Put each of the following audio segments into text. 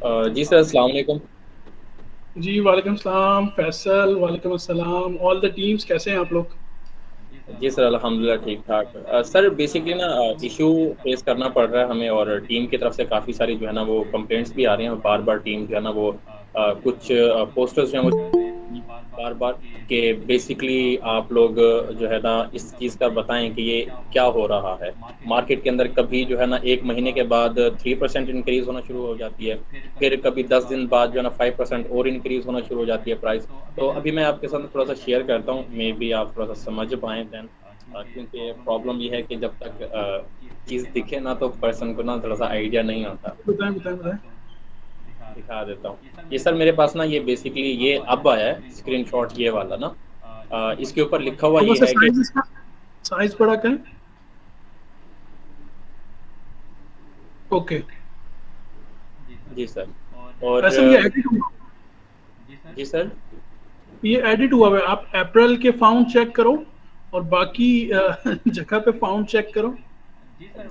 जी sir, अस्सलाम वालेकुम। जी, वालेकुम सलाम फैसल, वालेकुम अस्सलाम, ऑल द टीम्स कैसे हैं आप लोग? जी सर, अल्हम्दुलिल्लाह ठीक-ठाक। सर बेसिकली ना इश्यू फेस करना पड़ रहा है हमें और टीम की तरफ से काफ़ी सारी जो है ना वो कंप्लेंट्स भी आ रही हैं और बार-बार टीम जो है ना वो कुछ पोस्टर्स जो हैं वो बार-बार कि बेसिकली आप लोग जो है ना इस चीज़ का बताएँ कि ये क्या हो रहा है? मार्केट के अंदर कभी जो है ना 1 महीने के बाद 3% इंक्रीज़ होना शुरू हो जाती है। फिर कभी 10 दिन बाद जो है ना 5% और इंक्रीज़ होना शुरू हो जाती है प्राइस। तो अभी मैं आपके साथ थोड़ा-सा शेयर करता हूँ, मेबी आप थोड़ा-सा समझ पाएँ देन क्योंकि प्रॉब्लम ये है कि जब तक चीज़ दिखे ना तो पर्सन को ना थोड़ा-सा आइडिया नहीं होता। बताएँ, बताएँ, बताएँ। दिखा देता हूँ। ये सर मेरे पास ना ये बेसिकली ये अब आया है स्क्रीनशॉट ये वाला ना इसके ऊपर लिखा हुआ ये थोड़ा-सा है कि साइज़ इसका साइज़ बड़ा करें। ओके। जी सर और फैसल ये एडिट हुआ जी सर। ये एडिट हुआ हुआ है, आप अप्रैल के फाउंड चेक करो और बाकी जगह पे फाउंड चेक करो।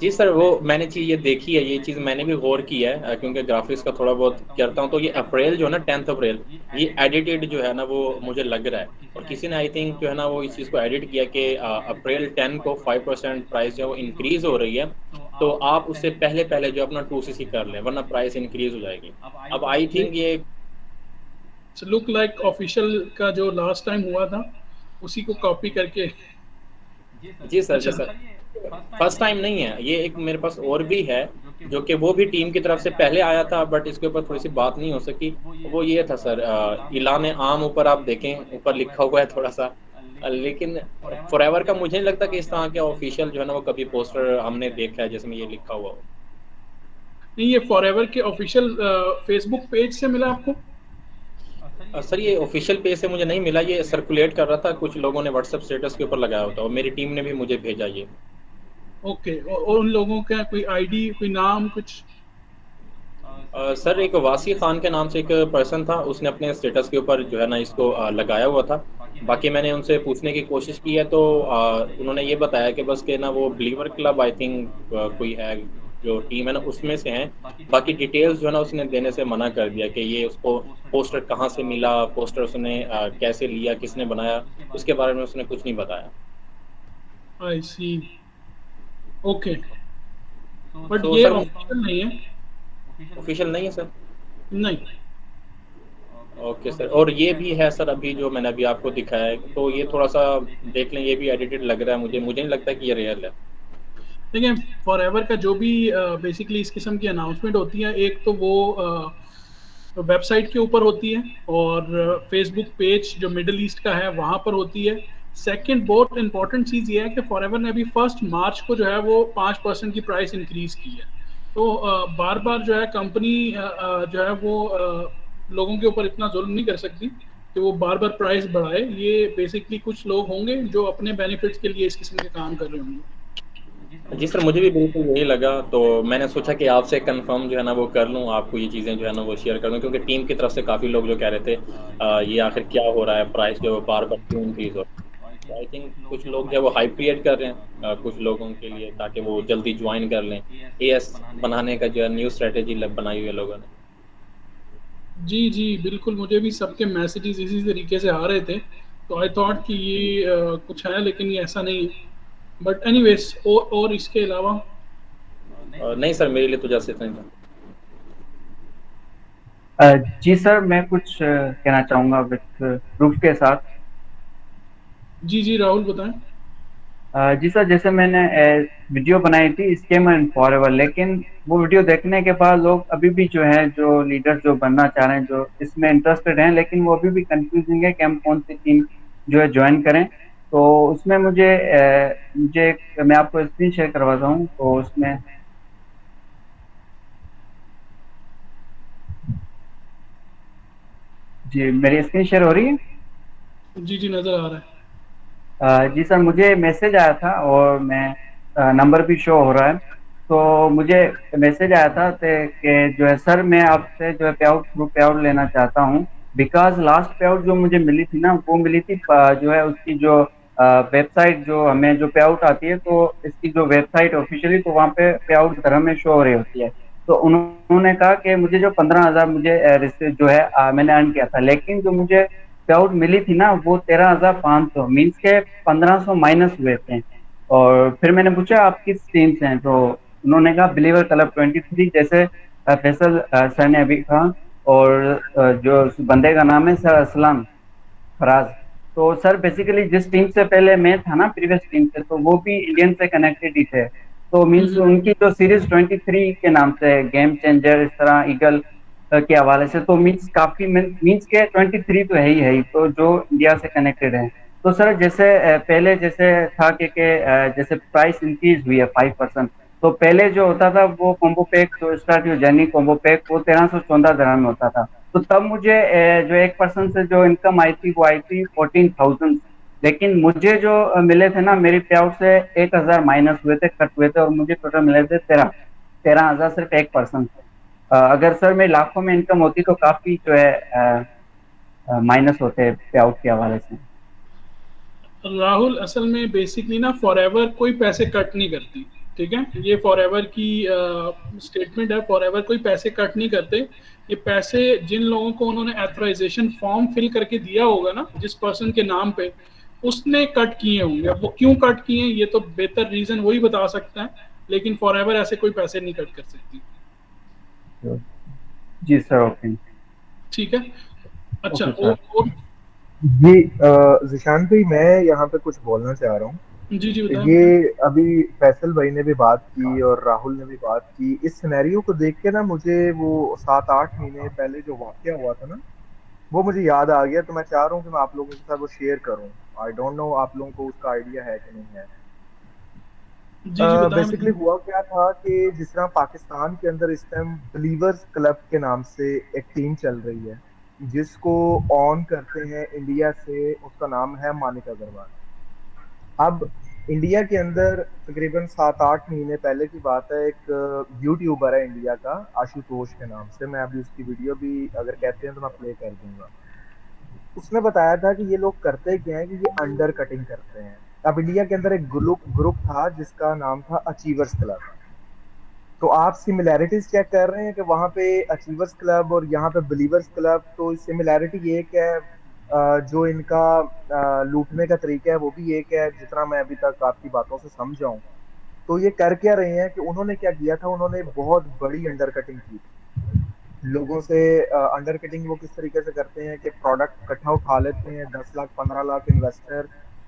जी सर, वो मैंने चीज़ ये देखी है, ये चीज़ मैंने भी गौर की है क्योंकि ग्राफ़िक्स का थोड़ा बहुत करता हूँ, तो ये अप्रैल जो है ना 10th अप्रैल, ये एडिटेड जो है ना वो मुझे लग रहा है और किसी ने आई थिंक जो है ना वो इस चीज़ को एडिट किया कि अप्रैल 10 को 5% प्राइस जो है वो इंक्रीज़ हो रही है, तो आप उससे पहले-पहले जो अपना 2सीसी कर लें, वरना प्राइस इंक्रीज़ हो जाएगी। अब आई नहीं, थिंक ये इट्स लुक लाइक ऑफिशियल का जो लास्ट टाइम हुआ था, उसी को कॉपी करके जी अच्छा। सर। फर्स्ट टाइम नहीं है, ये एक मेरे पास और भी है, जो कि वो भी टीम की तरफ से पहले आया था बट इसके ऊपर थोड़ी-सी बात नहीं हो सकी। वो ये था सर इलान आम ऊपर आप देखें, ऊपर लिखा हुआ है थोड़ा-सा लेकिन फॉरएवर का मुझे नहीं लगता कि इस तरह के ऑफ़िशियल जो है ना वो कभी पोस्टर हमने देखा है जिसमें ये लिखा हुआ हो। नहीं, ये फॉरएवर के ऑफिशियल फेसबुक पेज से मिला आपको? सर ये ऑफ़िशियल पेज से मुझे नहीं मिला, ये सर्कुलेट कर रहा था, कुछ लोगों ने व्हाट्सएप स्टेटस के ऊपर लगाया होता और मेरी टीम ने भी मुझे भेजा ये। ओके, और उन लोगों का कोई आईडी, कोई नाम कुछ? सर एक वासी ख़ान के नाम से एक पर्सन था, उसने अपने स्टेटस के ऊपर जो है ना इसको लगाया हुआ था। बाकी मैंने उनसे पूछने की कोशिश की है तो उन्होंने ये बताया कि बस कि ना वो बिलीवर क्लब आई थिंक कोई है, जो टीम है ना उसमें से हैं। बाकी डिटेल्स जो है ना उसने देने से मना कर दिया कि ये उसको पोस्टर कहाँ से मिला, पोस्टर उसने कैसे लिया, किसने बनाया, उसके बारे में उसने कुछ नहीं बताया। आई सी। ओके, बट सो ये सर ऑफिशियल नहीं है। ऑफ़िशियल नहीं है सर? नहीं। ओके सर और ये भी है सर अभी जो मैंने अभी आपको दिखाया है, तो ये थोड़ा-सा देख लें, ये भी एडिटेड लग रहा है मुझे नहीं लगता कि ये रियल है। देखिए, फॉरएवर का जो भी बेसिकली इस किस्म की अनाउंसमेंट होती है, एक तो वो वेबसाइट के ऊपर होती है और फेसबुक पेज जो मिडल ईस्ट का है वहाँ पर होती है। सेकंड बहुत इंपॉर्टेंट चीज़ ये है कि फॉरएवर ने अभी 1 मार्च को जो है वो 5% की प्राइस इंक्रीज़ की है। तो बार-बार जो है कंपनी जो है वो लोगों के ऊपर इतना ज़ुल्म नहीं कर सकती कि वो बार-बार प्राइस बढ़ाए। ये बेसिकली कुछ लोग होंगे जो अपने बेनिफिट्स के लिए इस किस्म के काम कर रहे होंगे। जी सर, मुझे भी बिल्कुल यही लगा, तो मैंने सोचा कि आपसे कन्फर्म जो है ना वो कर लूँ, आपको ये चीज़ें जो है ना वो शेयर कर दूँ क्योंकि टीम की तरफ से काफ़ी लोग जो कह रहे थे ये आखिर क्या हो रहा है, प्राइस जो है बार-बार क्यों इंक्रीज़ हो रहा है। तो आई थिंक कुछ लोग जो है वो हाइप क्रिएट कर रहे हैं कुछ लोगों के लिए ताकि वो जल्दी जॉइन कर लें। एएस बनाने का जो है न्यू स्ट्रैटेजी ल बनाई हुई है लोगों ने। जी, जी, बिल्कुल मुझे भी सबके मैसेजेस इसी तरीके से आ रहे थे, तो आई थॉट कि ये कुछ है लेकिन ये ऐसा नहीं है। बट एनीवेज़ और इसके अलावा नहीं सर, मेरे लिए तो जस्ट इतना ही था। जी सर, मैं कुछ कहना चाहूँगा विद प्रूफ के साथ। जी, जी, राहुल बताएँ? जी सर, जैसे मैंने वीडियो बनाई थी स्केम एंड फॉरएवर, लेकिन वो वीडियो देखने के बाद लोग अभी भी जो है जो लीडर जो बनना चाह रहे हैं, जो इसमें इंटरेस्टेड हैं, लेकिन वो अभी भी कंफ्यूजिंग है कि हम कौन सी टीम जो है ज्वाइन करें। तो उसमें मैं आपको स्क्रीन शेयर करवाता हूँ, तो उसमें जी मेरी स्क्रीन शेयर हो रही है। जी, जी, नज़र आ रहा है। जी सर, मुझे मैसेज आया था और नंबर भी शो हो रहा है। तो मुझे मैसेज आया था कि जो है सर, मैं आपसे जो है पे आउट लेना चाहता हूँ, बिकॉज लास्ट पे आउट जो मुझे मिली थी ना, वो मिली थी जो है उसकी जो वेबसाइट, जो हमें जो पे आउट आती है, तो इसकी जो वेबसाइट ऑफिशियली, तो वहाँ पे आउट हमें शो हो रही होती है। तो उन्होंने कहा कि मुझे जो 15,000 मुझे जो है मैंने अर्न किया था, लेकिन जो मुझे पे आउट मिली थी ना वो 13,500, मीन्स के 1500 माइनस हुए थे। और फिर मैंने पूछा आप किस टीम से हैं, तो उन्होंने कहा बिलीवर क्लब 23, जैसे फैसल सर ने अभी कहा, और जो उस बंदे का नाम है सर असलाम फराज। तो सर बेसिकली जिस टीम से पहले मैं था ना, प्रीवियस टीम से, तो वो भी इंडियन से कनेक्टेड ही थे। तो मीन्स हम्म। उनकी जो सीरीज 23 के नाम से, गेम चेंजर इस तरह, ईगल के हवाले से, तो मीन्स काफी मीन्स के 23 तो है ही, तो जो इंडिया से कनेक्टेड है। तो सर जैसे पहले जैसे था कि जैसे प्राइस इंक्रीज हुई है 5%। तो पहले जो होता था वो कॉम्बो पैक जो स्टार्ट हुई जर्नी कॉम्बो पैक, वो 1314 dirham में होता था। तो तब मुझे जो 1% से जो इनकम आई थी वो आई थी 14,000। लेकिन मुझे जो मिले थे ना, मेरी पे आउट से 1,000 माइनस हुए थे, कट हुए थे, और मुझे टोटल मिले थे 13,000 सिर्फ 1%। अगर सर मेरी लाखों में इनकम होती तो काफी जो है माइनस होते पे आउट के हवाले से। राहुल, असल में बेसिकली ना फॉरएवर कोई पैसे कट नहीं करती, ठीक है? ये फॉरएवर की स्टेटमेंट है, फॉरएवर कोई पैसे कट नहीं करते। ये पैसे जिन लोगों को उन्होंने एथराइजेशन फॉर्म फिल करके दिया होगा ना, जिस पर्सन के नाम पे, उसने कट किए होंगे। अब वो क्यों कट किए ये तो बेहतर रीजन वही बता सकता है, लेकिन फॉरएवर ऐसे कोई पैसे नहीं कट कर सकती। जी सर, ओके। ठीक है, अच्छा। Okay sir. और जी ज़िशान भाई, मैं यहाँ पे कुछ बोलना चाह रहा हूँ। जी जी बताएं बताएं। ये अभी फैसल भाई ने भी बात की और राहुल ने भी बात की। इस सिनेरियो को देख के ना मुझे वो 7-8 महीने पहले जो वाकया हुआ था ना, वो मुझे याद आ गया। तो मैं चाह रहा हूँ कि मैं आप लोगों के साथ वो शेयर करूँ। आई डोंट नो आप लोगों को उसका आइडिया है कि नहीं है। जी जी बताएं बेसिकली बताएं। हुआ क्या था कि जिस तरह पाकिस्तान के अंदर इस टाइम बिलीवर्स क्लब के नाम से एक टीम चल रही है, जिसको ऑन करते हैं इंडिया से, उसका नाम है मानिक अग्रवाल। अब इंडिया के अंदर तकरीबन 7-8 महीने पहले की बात है, एक यूट्यूबर है इंडिया का, आशुतोष के नाम से। मैं अभी उसकी वीडियो भी अगर कहते हैं तो मैं प्ले कर दूंगा। उसने बताया था कि ये लोग करते क्या है कि ये अंडर कटिंग करते हैं। अब इंडिया के अंदर एक ग्रुप था जिसका नाम था अचीवर्स क्लब। तो आप सिमिलैरिटीज चेक कर रहे हैं कि वहाँ पे अचीवर्स क्लब और यहाँ पे बिलीवर्स क्लब, तो सिमिलैरिटी ये है, जो इनका लूटने का तरीका है वो भी एक है, जितना मैं अभी तक आपकी बातों से समझा हूँ। तो ये कर क्या रहे हैं कि उन्होंने क्या किया था, उन्होंने बहुत बड़ी अंडर कटिंग की लोगों से। अंडर कटिंग वो किस तरीके से करते हैं कि प्रोडक्ट इकट्ठा उठा लेते हैं, 10 लाख 15 लाख इन्वेस्टर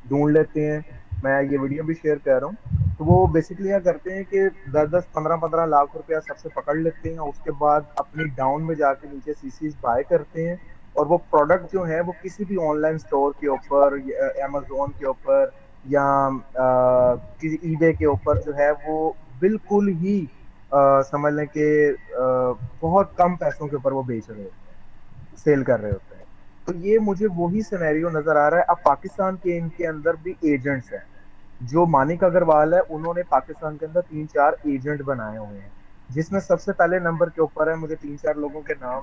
ढूंढ लेते हैं। मैं ये वीडियो भी शेयर कर रहा हूँ। तो वो बेसिकली क्या करते हैं कि 10-10 15-15 लाख रुपया सबसे पकड़ लेते हैं। उसके बाद अपनी डाउन में जाके नीचे सीसीज बाय करते हैं, और वो प्रोडक्ट जो है वो किसी भी ऑनलाइन स्टोर के ऊपर, अमेजोन के ऊपर, या किसी ईबे के ऊपर जो है वो बिल्कुल ही समझ लें कि बहुत कम पैसों के ऊपर वो बेच रहे होते हैं, सेल कर रहे होते हैं। तो ये मुझे वही सिनेरियो नजर आ रहा है। अब पाकिस्तान के इनके अंदर भी एजेंट्स हैं। जो मानिक अग्रवाल है, उन्होंने पाकिस्तान के अंदर 3-4 एजेंट बनाए हुए हैं, जिसमें सबसे पहले नंबर के ऊपर है, मुझे 3-4 लोगों के नाम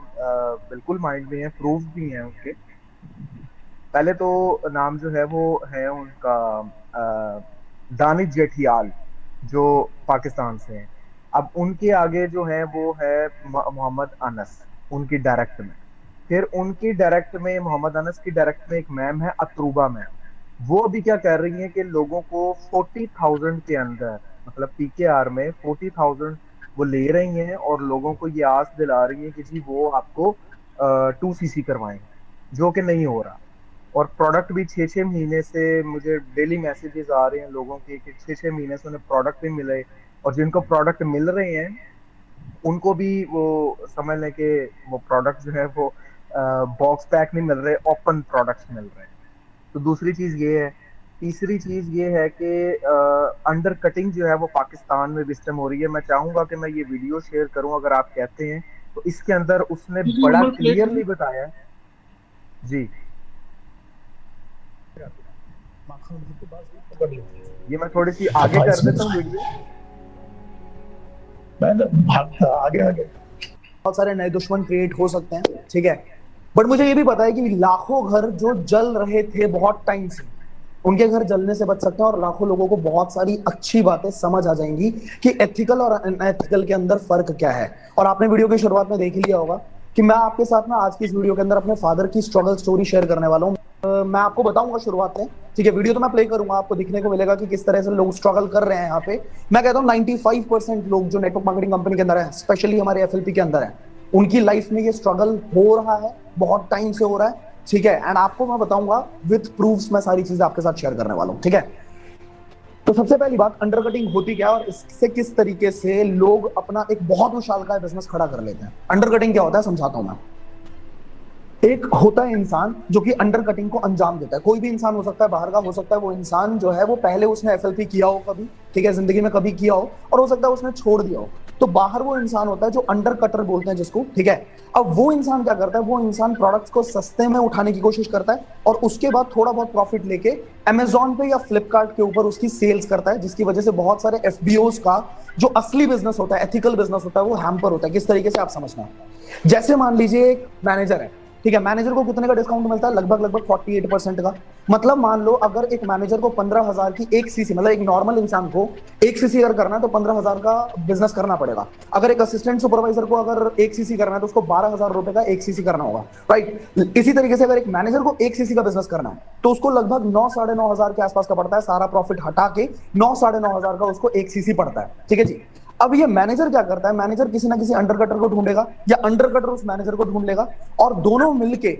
बिल्कुल माइंड में है, प्रूफ भी हैं उसके। पहले तो नाम जो है वो है उनका दानिश जेठियाल, जो पाकिस्तान से हैं। अब उनके आगे जो है वो है मोहम्मद अनस, उनकी डायरेक्ट में। फिर उनकी डायरेक्ट में, मोहम्मद अनस की डायरेक्ट में एक मैम है अतरूबा मैम। वो अभी क्या कर रही है कि लोगों को 40,000 के अंदर, मतलब पीकेआर में 40,000 वो ले रही हैं, और लोगों को ये आस दिला रही है कि जी वो आपको 2cc करवाएंगे, जो कि नहीं हो रहा। और प्रोडक्ट भी 6-6 महीने से मुझे डेली मैसेजेस आ रहे हैं लोगों के कि 6-6 महीने से उन्हें प्रोडक्ट भी मिले, और जिनको प्रोडक्ट मिल रहे हैं उनको भी वो समझ लें कि वो प्रोडक्ट जो है वो बॉक्स पैक नहीं मिल रहे, ओपन प्रोडक्ट्स मिल रहे हैं। तो दूसरी चीज ये है। तीसरी चीज ये है कि अंडर कटिंग जो है वो पाकिस्तान में विस्टम हो रही है। मैं चाहूंगा कि मैं ये वीडियो शेयर करूं अगर आप कहते हैं तो। इसके अंदर उसने बड़ा क्लियरली बताया। जी, ये मैं थोड़ी सी आगे कर देता हूँ वीडियो। आगे आगे बहुत सारे नए दुश्मन क्रिएट हो सकते हैं, ठीक है, बट मुझे ये भी पता है कि लाखों घर जो जल रहे थे बहुत टाइम से, उनके घर जलने से बच सकते हैं और लाखों लोगों को बहुत सारी अच्छी बातें समझ आ जाएंगी कि एथिकल और अनएथिकल के अंदर फर्क क्या है। और आपने वीडियो की शुरुआत में देख लिया होगा कि मैं आपके साथ में आज की इस वीडियो के अंदर अपने फादर की स्ट्रगल स्टोरी शेयर करने वाला हूँ। मैं आपको बताऊंगा शुरुआत में, ठीक है, वीडियो तो मैं प्ले करूंगा, आपको दिखने को मिलेगा कि किस तरह से लोग स्ट्रगल कर रहे हैं यहाँ पे। मैं कहता हूँ 95% लोग जो नेटवर्क मार्केटिंग कंपनी के अंदर है, स्पेशली हमारे एफएलपी के अंदर है, उनकी लाइफ में ये स्ट्रगल हो रहा है, बहुत टाइम से हो रहा है, ठीक है। एंड आपको मैं बताऊंगा विद प्रूफ्स, मैं सारी चीजें आपके साथ शेयर करने वाला हूँ, ठीक है। तो सबसे पहली बात, अंडरकटिंग होती क्या और इससे किस तरीके से लोग अपना एक बहुत विशालकाय बिजनेस खड़ा कर लेते हैं। अंडरकटिंग क्या होता है समझाता हूं मैं। एक होता है इंसान जो कि अंडर कटिंग को अंजाम देता है। कोई भी इंसान हो सकता है, बाहर का हो सकता है। वो इंसान जो है वो पहले उसने एफएलपी किया हो कभी, ठीक है, जिंदगी में कभी किया हो, और हो सकता है उसने छोड़ दिया हो। तो बाहर वो इंसान होता है जो अंडर कटर बोलते हैं जिसको, ठीक है। अब वो इंसान क्या करता है, वो इंसान प्रोडक्ट्स को सस्ते में उठाने की कोशिश करता है और उसके बाद थोड़ा बहुत प्रॉफिट लेके अमेजॉन पे या फ्लिपकार्ट के ऊपर उसकी सेल्स करता है, जिसकी वजह से बहुत सारे एफबीओस का जो असली बिजनेस होता है, एथिकल बिजनेस होता है, वो हैम्पर होता है। किस तरीके से आप समझना, जैसे मान लीजिए एक मैनेजर है, ठीक है, मैनेजर को कितने का डिस्काउंट मिलता है, लगभग 48% का। मतलब मान लो अगर एक मैनेजर को 15,000 की एक सीसी, मतलब एक नॉर्मल इंसान को एक सीसी अगर करना है तो 15,000 का बिजनेस करना पड़ेगा। अगर एक असिस्टेंट सुपरवाइजर को अगर एक सीसी करना है तो उसको 12,000 रुपए का एक सीसी करना होगा, राइट। इसी तरीके से अगर एक मैनेजर को एक सीसी का बिजनेस करना है तो उसको लगभग 9-9,500 के आसपास का पड़ता है, सारा प्रॉफिट हटा के 9-9,500 का उसको एक सीसी पड़ता है, ठीक है जी। अब ये मैनेजर क्या करता है, मैनेजर किसी ना किसी अंडरकटर को ढूंढेगा या अंडरकटर उस मैनेजर को ढूंढ लेगा और दोनों मिलके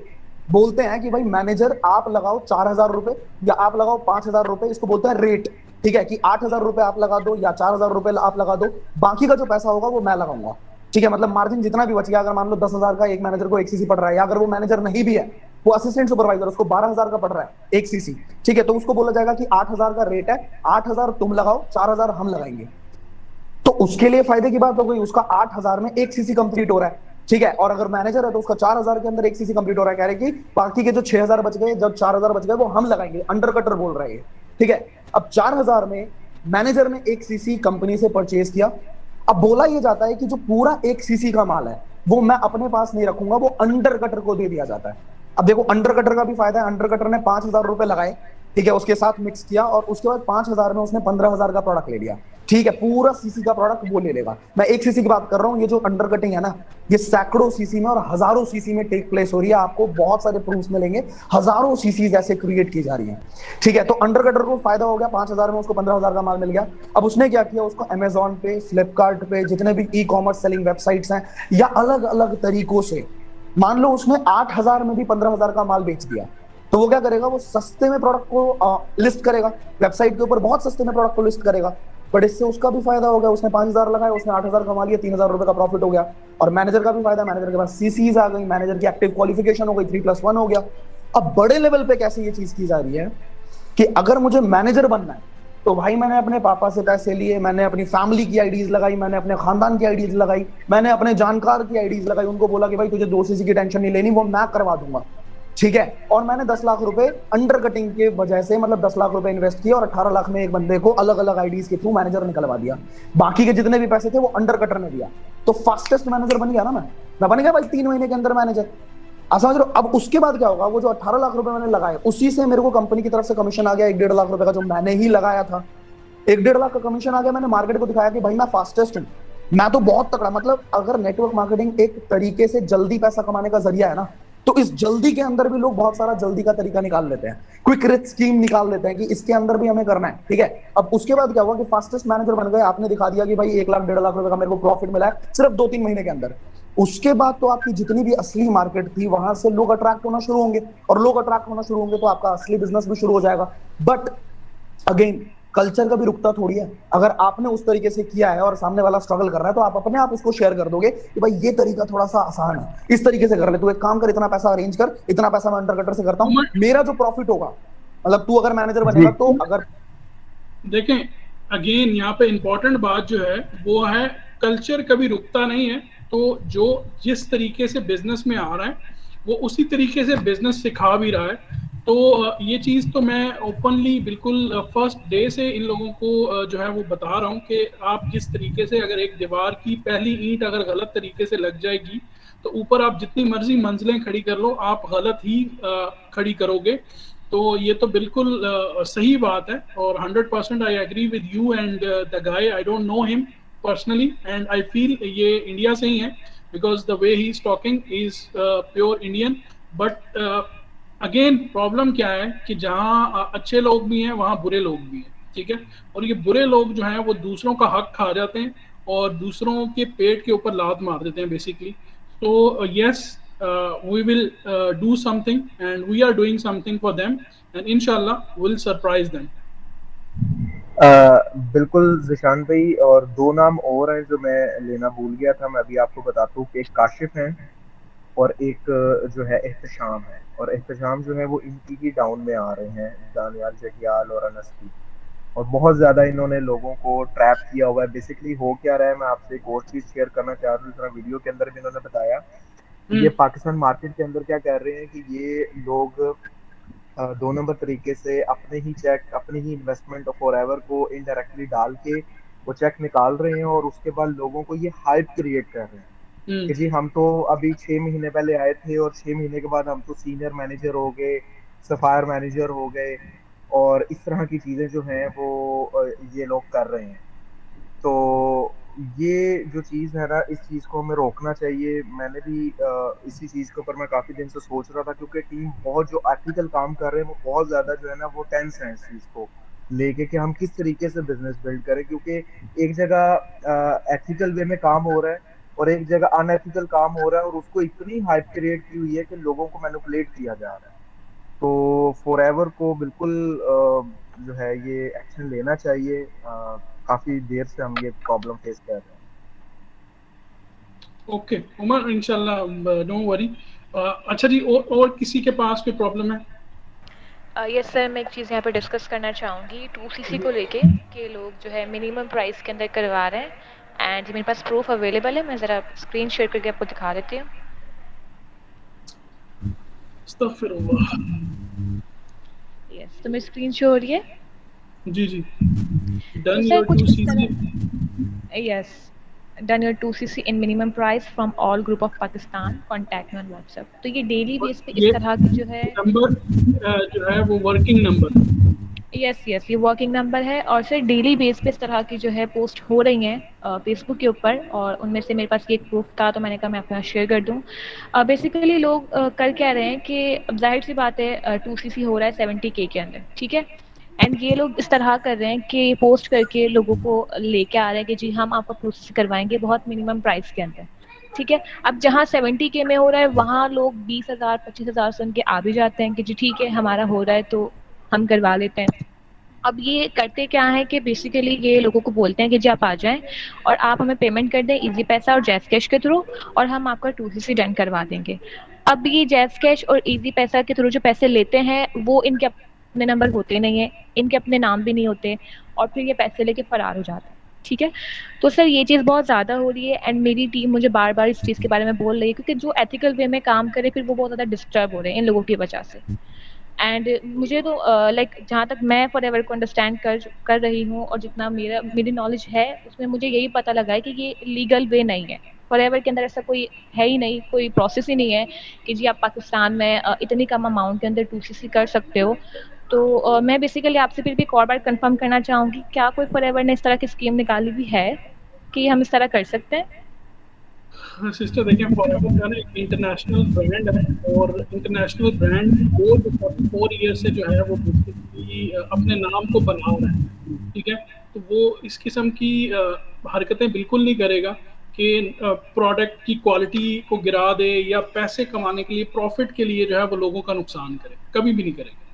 बोलते हैं कि भाई मैनेजर आप लगाओ 4,000 रुपए या आप लगाओ 5,000 रुपए, इसको बोलते हैं रेट, ठीक है, कि 8,000 रुपए आप लगा दो या 4,000 रुपए आप लगा दो, बाकी का जो पैसा होगा वो मैं लगाऊंगा, ठीक है। मतलब मार्जिन जितना भी बच गया, अगर मान लो 10,000 का एक मैनेजर को एक सीसी पड़ रहा है, या अगर वो मैनेजर नहीं भी है, वो असिस्टेंट सुपरवाइजर, उसको 12,000 का पड़ रहा है एक सीसी, ठीक है, तो उसको बोला जाएगा कि 8,000 का रेट है, 8,000 तुम लगाओ, 4,000 हम लगाएंगे। तो उसके लिए फायदे की बात हो गई, उसका 8,000 में एक सीसी कंप्लीट हो रहा है, ठीक है। और अगर मैनेजर है तो उसका 4,000 के अंदर एक सीसी कंप्लीट हो रहा है। कह रहे कि बाकी के जो 6,000 बच गए, जब 4,000 बच गए वो हम लगाएंगे, अंडरकटर बोल रहा है, ठीक है। अब 4,000 में मैनेजर ने एक सीसी कंपनी से परचेज किया। अब बोला यह जाता है कि जो पूरा एक सीसी का माल है वो मैं अपने पास नहीं रखूंगा, वो अंडरकटर को दे दिया जाता है। अब देखो अंडरकटर का भी फायदा है, अंडरकटर ने 5,000 रुपए लगाए, ठीक है, उसके साथ मिक्स किया और उसके बाद 5,000 में उसने 15,000 का प्रोडक्ट ले लिया, ठीक है, पूरा सीसी का प्रोडक्ट वो ले लेगा। मैं एक सीसी की बात कर रहा हूं, ये जो अंडरकटिंग है ना, ये सैकड़ों सीसी में और हजारों सीसी में टेक प्लेस हो रही है। आपको बहुत सारे प्रूफ्स मिलेंगे, हजारों सीसीज ऐसे क्रिएट की जा रही है, ठीक है। तो अंडरकटर को फायदा हो गया, 5,000 में उसको 15,000 का माल मिल गया। अब उसने क्या किया, उसको अमेजॉन पे, फ्लिपकार्ट पे, जितने भी ई कॉमर्स सेलिंग वेबसाइट्स हैं, या अलग अलग तरीकों से, मान लो उसने 8,000 में भी 15,000 का माल बेच दिया, तो वो क्या करेगा, वो सस्ते में प्रोडक्ट को लिस्ट करेगा वेबसाइट के ऊपर, बहुत सस्ते में प्रोडक्ट को लिस्ट करेगा। बट इससे उसका भी फायदा हो गया, उसने 5,000 लगाया, उसने 8,000 कमा लिया, 3,000 रुपए का प्रॉफिट हो गया। और मैनेजर का भी फायदा, मैनेजर के पास सीसीज आ गई, मैनेजर की एक्टिव क्वालिफिकेशन हो गई, 3+1 हो गया। अब बड़े लेवल पे कैसे ये चीज की जा रही है कि अगर मुझे मैनेजर बनना है तो भाई मैंने अपने पापा से पैसे लिए, मैंने अपनी फैमिली की आईडीज लगाई, मैंने अपने खानदान की आईडीज लगाई, मैंने अपने जानकार की आईडीज लगाई, उनको बोला कि भाई तुझे 2 सीसी की टेंशन नहीं लेनी, वो मैं करवा दूंगा, ठीक है। और मैंने 10 लाख रुपए अंडर कटिंग के वजह से, मतलब 10 लाख रुपए इन्वेस्ट किया और 18 लाख में एक बंदे को अलग अलग आईडीज के थ्रू मैनेजर निकलवा दिया। बाकी के जितने भी पैसे थे वो अंडर कटर ने दिया, तो फास्टेस्ट मैनेजर बन गया ना मैं बन गया भाई 3 महीने के अंदर मैनेजर, आप समझ रहे हो। अब उसके बाद क्या होगा, वो जो 18 लाख रुपए मैंने लगाए, उसी से मेरे को कंपनी की तरफ से कमीशन आ गया 1.5 लाख रुपए का, जो मैंने ही लगाया था। 1.5 लाख का कमीशन आ गया। मैंने मार्केट को दिखाया कि भाई मैं फास्टेस्ट हूं, मैं तो बहुत तगड़ा। मतलब अगर नेटवर्क मार्केटिंग एक तरीके से जल्दी पैसा कमाने का जरिया है ना, तो इस जल्दी के अंदर भी लोग बहुत सारा जल्दी का तरीका निकाल लेते हैं, क्विक रिच स्कीम निकाल लेते हैं कि इसके अंदर भी हमें करना है, ठीक है। अब उसके बाद क्या हुआ कि फास्टेस्ट मैनेजर बन गए, आपने दिखा दिया कि भाई 1 लाख 1.5 लाख रुपए का मेरे को प्रॉफिट मिला है सिर्फ 2-3 महीने के अंदर। उसके बाद तो आपकी जितनी भी असली मार्केट थी वहां से लोग अट्रैक्ट होना शुरू होंगे, और लोग अट्रैक्ट होना शुरू होंगे तो आपका असली बिजनेस भी शुरू हो जाएगा। बट अगेन कल्चर का भी रुकता थोड़ी है। अगर आपने उस तरीके से किया है और सामने वाला स्ट्रगल कर रहा है तो आप अपने आप उसको शेयर कर दोगे कि भाई ये तरीका थोड़ा सा आसान है, इस तरीके से कर ले, तू एक काम कर, इतना पैसा अरेंज कर, इतना पैसा मैं अंडरकटर से करता हूँ, मेरा जो प्रॉफिट होगा, मतलब तू अगर मैनेजर बनेगा तो अगर देखें अगेन यहाँ पे इंपॉर्टेंट बात जो है वो है कल्चर कभी रुकता नहीं है। तो जो जिस तरीके से बिजनेस में आ रहा है वो उसी तरीके से बिजनेस सिखा भी रहा है। तो ये चीज़ तो मैं ओपनली बिल्कुल फर्स्ट डे से इन लोगों को जो है वो बता रहा हूँ कि आप जिस तरीके से, अगर एक दीवार की पहली ईंट अगर गलत तरीके से लग जाएगी तो ऊपर आप जितनी मर्जी मंजिलें खड़ी कर लो, आप गलत ही खड़ी करोगे। तो ये तो बिल्कुल सही बात है और 100% I agree with you and the guy, I don't know him personally and I feel ये इंडिया से ही है because the way he is talking is pure Indian. But again problem क्या है कि जहाँ अच्छे लोग भी हैं वहाँ बुरे लोग भी हैं, ठीक है। और ये बुरे लोग जो हैं वो दूसरों का हक खा जाते हैं और दूसरों के पेट के ऊपर लात मार देते हैं बेसिकली। तो yes, we will do something and we are doing something for them and inshallah we'll surprise them. बिल्कुल जिशान भाई, और दो नाम और हैं जो मैं लेना भूल गया था, मैं अभी आपको बताता हूँ कि एक काशिफ हैं और एक जो है एहतशाम है। और एहतशाम जो है वो इनकी ही डाउन में आ रहे हैं, दानियाल जटियाल और अनस की। और बहुत ज़्यादा इन्होंने लोगों को ट्रैप किया हुआ है। बेसिकली हो क्या रहा है, मैं आपसे एक और चीज़ शेयर करना चाह रहा हूँ। जिस तरह वीडियो के अंदर भी इन्होंने बताया, ये पाकिस्तान मार्केट के अंदर क्या कर रहे हैं कि ये लोग दो नंबर तरीके से अपने ही चेक, अपनी ही इन्वेस्टमेंट फॉरएवर को इनडायरेक्टली डाल के वो चेक निकाल रहे हैं और उसके बाद लोगों को ये हाइप क्रिएट कर रहे हैं कि जी हम तो अभी 6 महीने पहले आए थे और 6 महीने के बाद हम तो सीनियर मैनेजर हो गए, सफायर मैनेजर हो गए, और इस तरह की चीज़ें जो हैं वो ये लोग कर रहे हैं। तो ये जो चीज़ है ना, इस चीज़ को हमें रोकना चाहिए। मैंने भी इसी चीज़ के ऊपर मैं काफ़ी दिन से सोच रहा था, क्योंकि टीम बहुत जो एथिकल काम कर रहे हैं वो बहुत ज़्यादा जो है ना वो टेंस है इस चीज़ को लेके कि हम किस तरीके से बिजनेस बिल्ड करें। क्योंकि एक जगह एथिकल वे में काम हो रहा है और एक जगह अनएथिकल काम हो रहा है, और उसको इतनी हाइप क्रिएट की हुई है कि लोगों को मैनिपुलेट किया जा रहा है। तो फॉरएवर को बिल्कुल जो है ये एक्शन लेना चाहिए। काफी देर से हम ये प्रॉब्लम फेस कर रहे हैं। ओके उमर, इंशाल्लाह डोंट वरी। अच्छा जी, और किसी के पास कोई प्रॉब्लम है? यस सर, मैं एक चीज़ यहाँ पे डिस्कस करना चाहूँगी 2cc को लेके कि लोग जो है मिनिमम प्राइस के अंदर करवा रहे हैं एंड मेरे पास प्रूफ अवेलेबल है। मैं ज़रा स्क्रीन शेयर करके आपको दिखा देती हूँ। अस्तगफिरुल्लाह। यस, तो मेरी स्क्रीन शो हो रही है? जी जी। तो डन सर योर कुछ इस 2cc। तरह, yes, done your 2cc in minimum price from all group of Pakistan, contact me on WhatsApp. तो ये डेली बेस पे इस तरह की जो है नंबर जो है वो वर्किंग नंबर, यस यस, ये वर्किंग नंबर है और सर डेली बेस पे इस तरह की जो है पोस्ट हो रही हैं फेसबुक के ऊपर, और उनमें से मेरे पास ये एक प्रूफ था तो मैंने कहा मैं आपके साथ शेयर कर दूं। बेसिकली लोग कर क्या रहे हैं कि अब जाहिर सी बात है 2cc हो रहा है 70K के अंदर, ठीक है, एंड ये लोग इस तरह कर रहे हैं कि पोस्ट करके लोगों को लेके आ रहे हैं कि जी हम आपका प्रोसेस करवाएंगे बहुत मिनिमम प्राइस के अंदर, ठीक है। अब जहाँ 70K में हो रहा है वहाँ लोग 20,000 25,000 सुन के आ भी जाते हैं कि जी ठीक है हमारा हो रहा है तो हम करवा लेते हैं। अब ये करते क्या है कि बेसिकली ये लोगों को बोलते हैं कि जी आप आ जाएं और आप हमें पेमेंट कर दें इजी पैसा और जैज़ कैश के थ्रू, और हम आपका 2cc डन करवा देंगे। अब ये जैज़ कैश और इजी पैसा के थ्रू जो पैसे लेते हैं वो इनके अपने नंबर होते नहीं है, इनके अपने नाम भी नहीं होते, और फिर ये पैसे लेके फरार हो जाते हैं, ठीक है। तो सर ये चीज़ बहुत ज़्यादा हो रही है एंड मेरी टीम मुझे बार बार इस चीज़ के बारे में बोल रही है, क्योंकि जो एथिकल वे में काम करे फिर वो बहुत ज़्यादा डिस्टर्ब हो रहे हैं इन लोगों की वजह से। एंड मुझे तो लाइक जहाँ तक मैं फॉरएवर को अंडरस्टैंड कर रही हूँ और जितना मेरी नॉलेज है उसमें मुझे यही पता लगा है कि ये लीगल वे नहीं है। फॉरएवर के अंदर ऐसा कोई है ही नहीं, कोई प्रोसेस ही नहीं है कि जी आप पाकिस्तान में इतनी कम अमाउंट के अंदर 2cc कर सकते हो। तो मैं बेसिकली आपसे फिर भी एक और बार कंफर्म करना चाहूँगी, क्या कोई फॉरएवर ने इस तरह की स्कीम निकाली हुई है कि हम इस तरह कर सकते हैं? सिस्टर देखिए, फॉरएवर जो है ना एक इंटरनेशनल ब्रांड है और इंटरनेशनल ब्रांड वो 44 ईयर से जो है वो बेसिकली अपने नाम को बना रहा है, ठीक है। तो वो इस किस्म की हरकतें बिल्कुल नहीं करेगा कि प्रोडक्ट की क्वालिटी को गिरा दे या पैसे कमाने के लिए, प्रॉफिट के लिए जो है वो लोगों का नुकसान करे, कभी भी नहीं करेगा।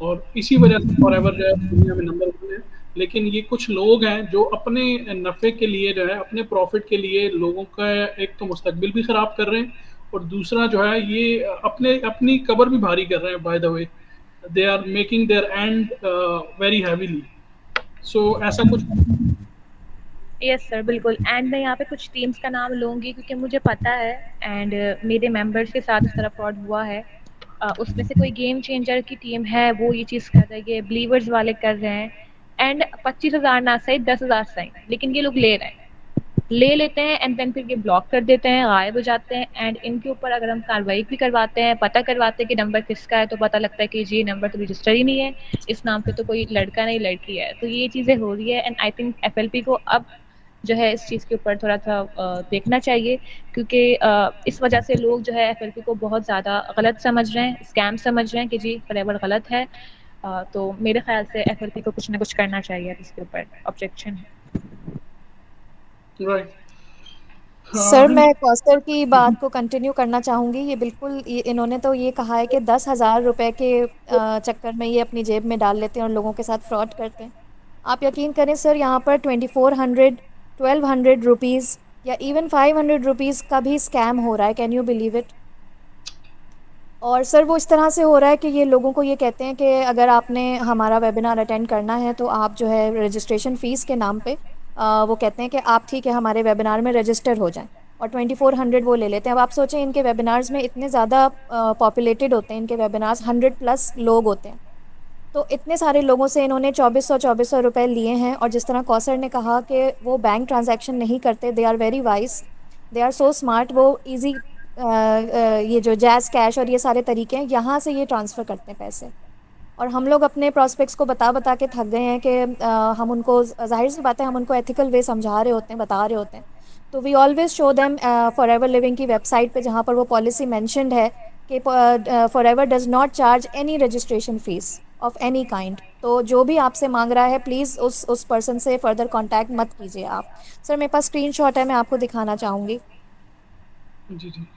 और इसी वजह से फॉरएवर जो है दुनिया में नंबर 1 है। लेकिन ये कुछ लोग हैं जो अपने नफ़े के लिए जो है, अपने प्रॉफिट के लिए लोगों का एक तो मुस्तकबिल भी ख़राब कर रहे हैं और दूसरा जो है ये अपनी कब्र भी भारी कर रहे हैं। By the way they are making there and very heavily. So ऐसा कुछ यस सर, बिल्कुल। एंड मैं यहाँ पे कुछ टीम्स का नाम लूँगी क्योंकि मुझे पता है एंड मेरे मेंबर्स के साथ इस तरह फ्रॉड हुआ है। उसमें से कोई गेम चेंजर की टीम है वो ये चीज़ कर रही है, बिलीवर्स वाले कर रहे हैं, एंड 25,000 ना सही 10,000 सही, लेकिन ये लोग ले रहे हैं। ले लेते हैं एंड देन फिर ये ब्लॉक कर देते हैं, गायब हो जाते हैं। एंड इनके ऊपर अगर हम कार्रवाई भी करवाते हैं, पता करवाते हैं कि नंबर किसका है, तो पता लगता है कि जी नंबर तो रजिस्टर ही नहीं है, इस नाम पे तो कोई लड़का नहीं लड़की है। तो ये चीज़ें हो रही है एंड आई थिंक एफएलपी को अब जो है इस चीज़ के ऊपर थोड़ा सा देखना चाहिए, क्योंकि इस वजह से लोग जो है एफएलपी को बहुत ज़्यादा गलत समझ रहे हैं, स्कैम समझ रहे हैं कि जी फॉरएवर गलत है। तो मेरे ख्याल से एफएलपी को कुछ ना कुछ करना चाहिए इसके ऊपर। ऑब्जेक्शन है। राइट। सर मैं कौसर की बात को कंटिन्यू करना चाहूँगी। ये बिल्कुल इन्होंने तो ये कहा है कि 10,000 रुपए के चक्कर में ये अपनी जेब में डाल लेते हैं और लोगों के साथ फ्रॉड करते हैं। आप यकीन करें सर, यहाँ पर 2400, 1200 रुपीज़ या इवन 500 रुपीज़ का भी स्कैम हो रहा है। Can you believe it? और सर वो इस तरह से हो रहा है कि ये लोगों को ये कहते हैं कि अगर आपने हमारा वेबिनार अटेंड करना है तो आप जो है रजिस्ट्रेशन फ़ीस के नाम पे वो कहते हैं कि आप ठीक है हमारे वेबिनार में रजिस्टर हो जाएं, और 2400 वो ले लेते हैं। अब आप सोचें, इनके वेबिनार्स में इतने ज़्यादा पॉपुलेटेड होते हैं, इनके वेबिनार्स 100+ लोग होते हैं, तो इतने सारे लोगों से इन्होंने 2400 रुपए लिए हैं। और जिस तरह कौसर ने कहा कि वो बैंक ट्रांजैक्शन नहीं करते, they are very wise, they are so smart, वो ईजी ये जो जैज़ कैश और ये सारे तरीके हैं, यहाँ से ये ट्रांसफ़र करते हैं पैसे। और हम लोग अपने प्रॉस्पेक्ट्स को बता के थक गए हैं कि हम उनको, ज़ाहिर सी बात है, हम उनको एथिकल वे समझा रहे होते हैं, बता रहे होते हैं। तो we always show them Forever Living की वेबसाइट पे, जहाँ पर वो पॉलिसी मेंशन्ड है कि Forever does not charge any registration fee of any kind. तो जो भी आपसे मांग रहा है, प्लीज़ उस पर्सन से फ़र्दर कॉन्टैक्ट मत कीजिए आप। सर मेरे पास स्क्रीनशॉट है, मैं आपको दिखाना चाहूँगी। जी जी।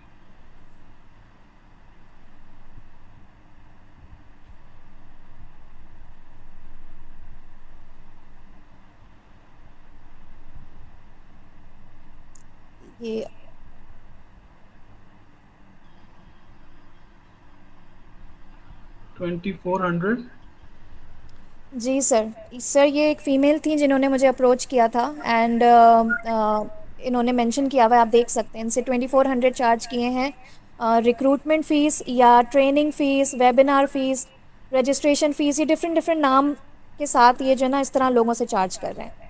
ये 2400। जी सर ये एक फ़ीमेल थी जिन्होंने मुझे अप्रोच किया था एंड इन्होंने मेंशन किया हुआ है, आप देख सकते हैं, इनसे 2400 चार्ज किए हैं। रिक्रूटमेंट फ़ीस या training fees, webinar fees, registration fees, ये डिफरेंट नाम के साथ ये जो है ना इस तरह लोगों से चार्ज कर रहे हैं।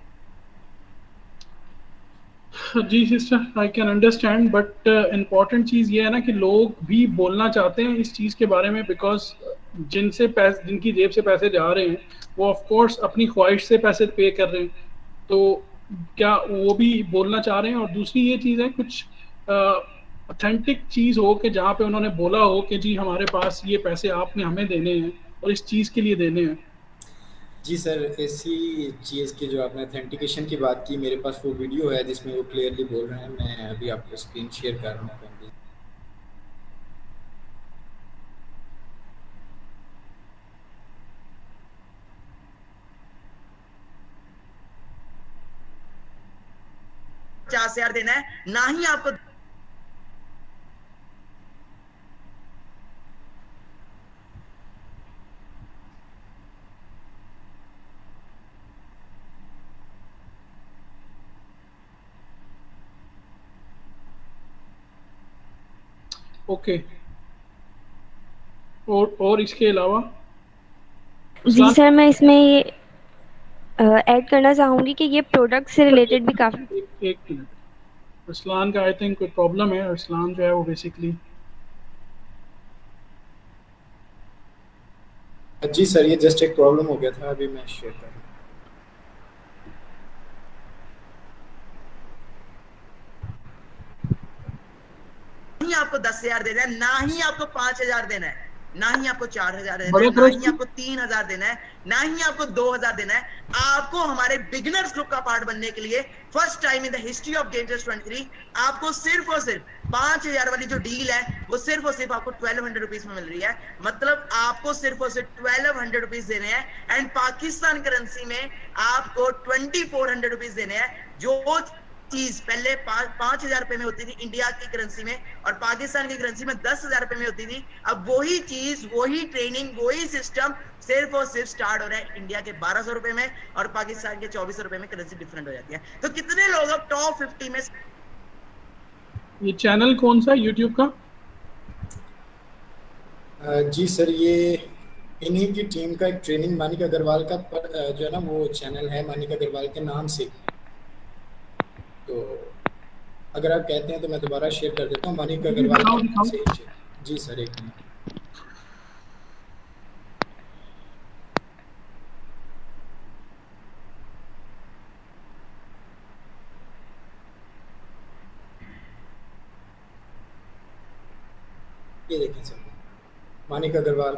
जी sister, I can understand, but important चीज़ ये है ना कि लोग भी बोलना चाहते हैं इस चीज़ के बारे में, बिकॉज जिनकी जेब से पैसे जा रहे हैं वो ऑफ कोर्स अपनी ख्वाहिश से पैसे पे कर रहे हैं, तो क्या वो भी बोलना चाह रहे हैं। और दूसरी ये चीज़ है, कुछ ऑथेंटिक चीज़ हो कि जहाँ पे उन्होंने बोला हो कि जी हमारे पास ये पैसे आपने हमें देने हैं और इस चीज़ के लिए देने हैं। जी सर, ऐसी चीज़ की जो आपने ऑथेंटिकेशन की बात की, मेरे पास वो वीडियो है जिसमें वो क्लियरली बोल रहे हैं। मैं अभी आपको स्क्रीन शेयर कर रहा हूँ। $50,000 देना है, ना ही आपको ओके। और इसके अलावा जी सर, मैं इसमें ये ऐड करना चाहूँगी कि ये प्रोडक्ट से रिलेटेड भी काफ़ी। एक मिनट, अरसलान का आई थिंक कोई प्रॉब्लम है। अरसलान जो है वो बेसिकली, जी सर, ये जस्ट एक प्रॉब्लम हो गया था, अभी मैं शेयर कर रहा हूँ। नहीं आपको 10,000 देना है, ना ही आपको 5,000 देना है, ना ही आपको 4,000 देना है, ना ही आपको 3,000 देना है, ना ही आपको 2,000 देना है। आपको हमारे बिगिनर्स ग्रुप का पार्ट बनने के लिए first time in the history of गेमचेस 23 आपको सिर्फ और सिर्फ 5,000 वाली जो डील है वो सिर्फ और सिर्फ आपको 1200 रुपीज में मिल रही है। मतलब आपको सिर्फ और सिर्फ 1200 रुपीज देने हैं एंड पाकिस्तान करेंसी में आपको 2400 रुपीज देने हैं। जो चीज पहले 5,000 रुपए में होती थी इंडिया की करेंसी में और पाकिस्तान की करेंसी में 10,000 रुपए में होती थी, अब वही चीज, वही ट्रेनिंग, वही सिस्टम सिर्फ और सिर्फ स्टार्ट हो रहा है इंडिया के 1,200 रुपए में और पाकिस्तान के 2,400 रुपए में। करेंसी डिफरेंट हो जाती है। तो कितने लोग अब टॉप 50 में। ये चैनल कौन सा है यूट्यूब का? जी सर, ये इन्हीं की टीम का एक ट्रेनिंग मानिक अग्रवाल का जो है ना वो चैनल है मानिक अग्रवाल के नाम से। तो अगर आप कहते हैं तो मैं दोबारा शेयर कर देता हूँ। मानिक अग्रवाल से जी सर, एक मिनट। ये देखें सर, मानिक अग्रवाल।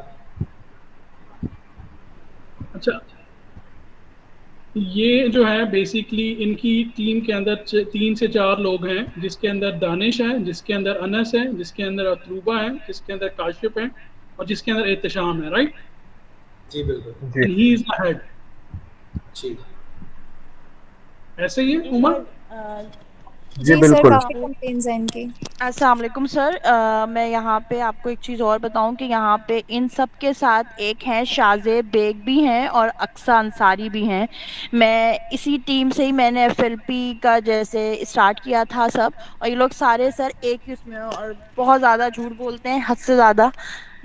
अच्छा, ये जो है बेसिकली इनकी टीम के अंदर 3 से 4 लोग हैं, जिसके अंदर दानिश है, जिसके अंदर अनस है, जिसके अंदर अतरूबा है, जिसके अंदर काशिफ है और जिसके अंदर एहतशाम है, राइट? जी बिल्कुल। And he is the head. जी ऐसे ही है उमर? जी सर, काफी कंप्लेंट्स हैं इनकी। अस्सलाम वालेकुम सर, मैं यहाँ पे आपको एक चीज़ और बताऊँ कि यहाँ पे इन सब के साथ एक हैं शाज़ेब बेग भी हैं और अक्सा अंसारी भी हैं। मैं इसी टीम से ही मैंने FLP का जैसे स्टार्ट किया था सब, और ये लोग सारे सर एक ही उसमें और बहुत ज़्यादा झूठ बोलते हैं, हद से ज़्यादा।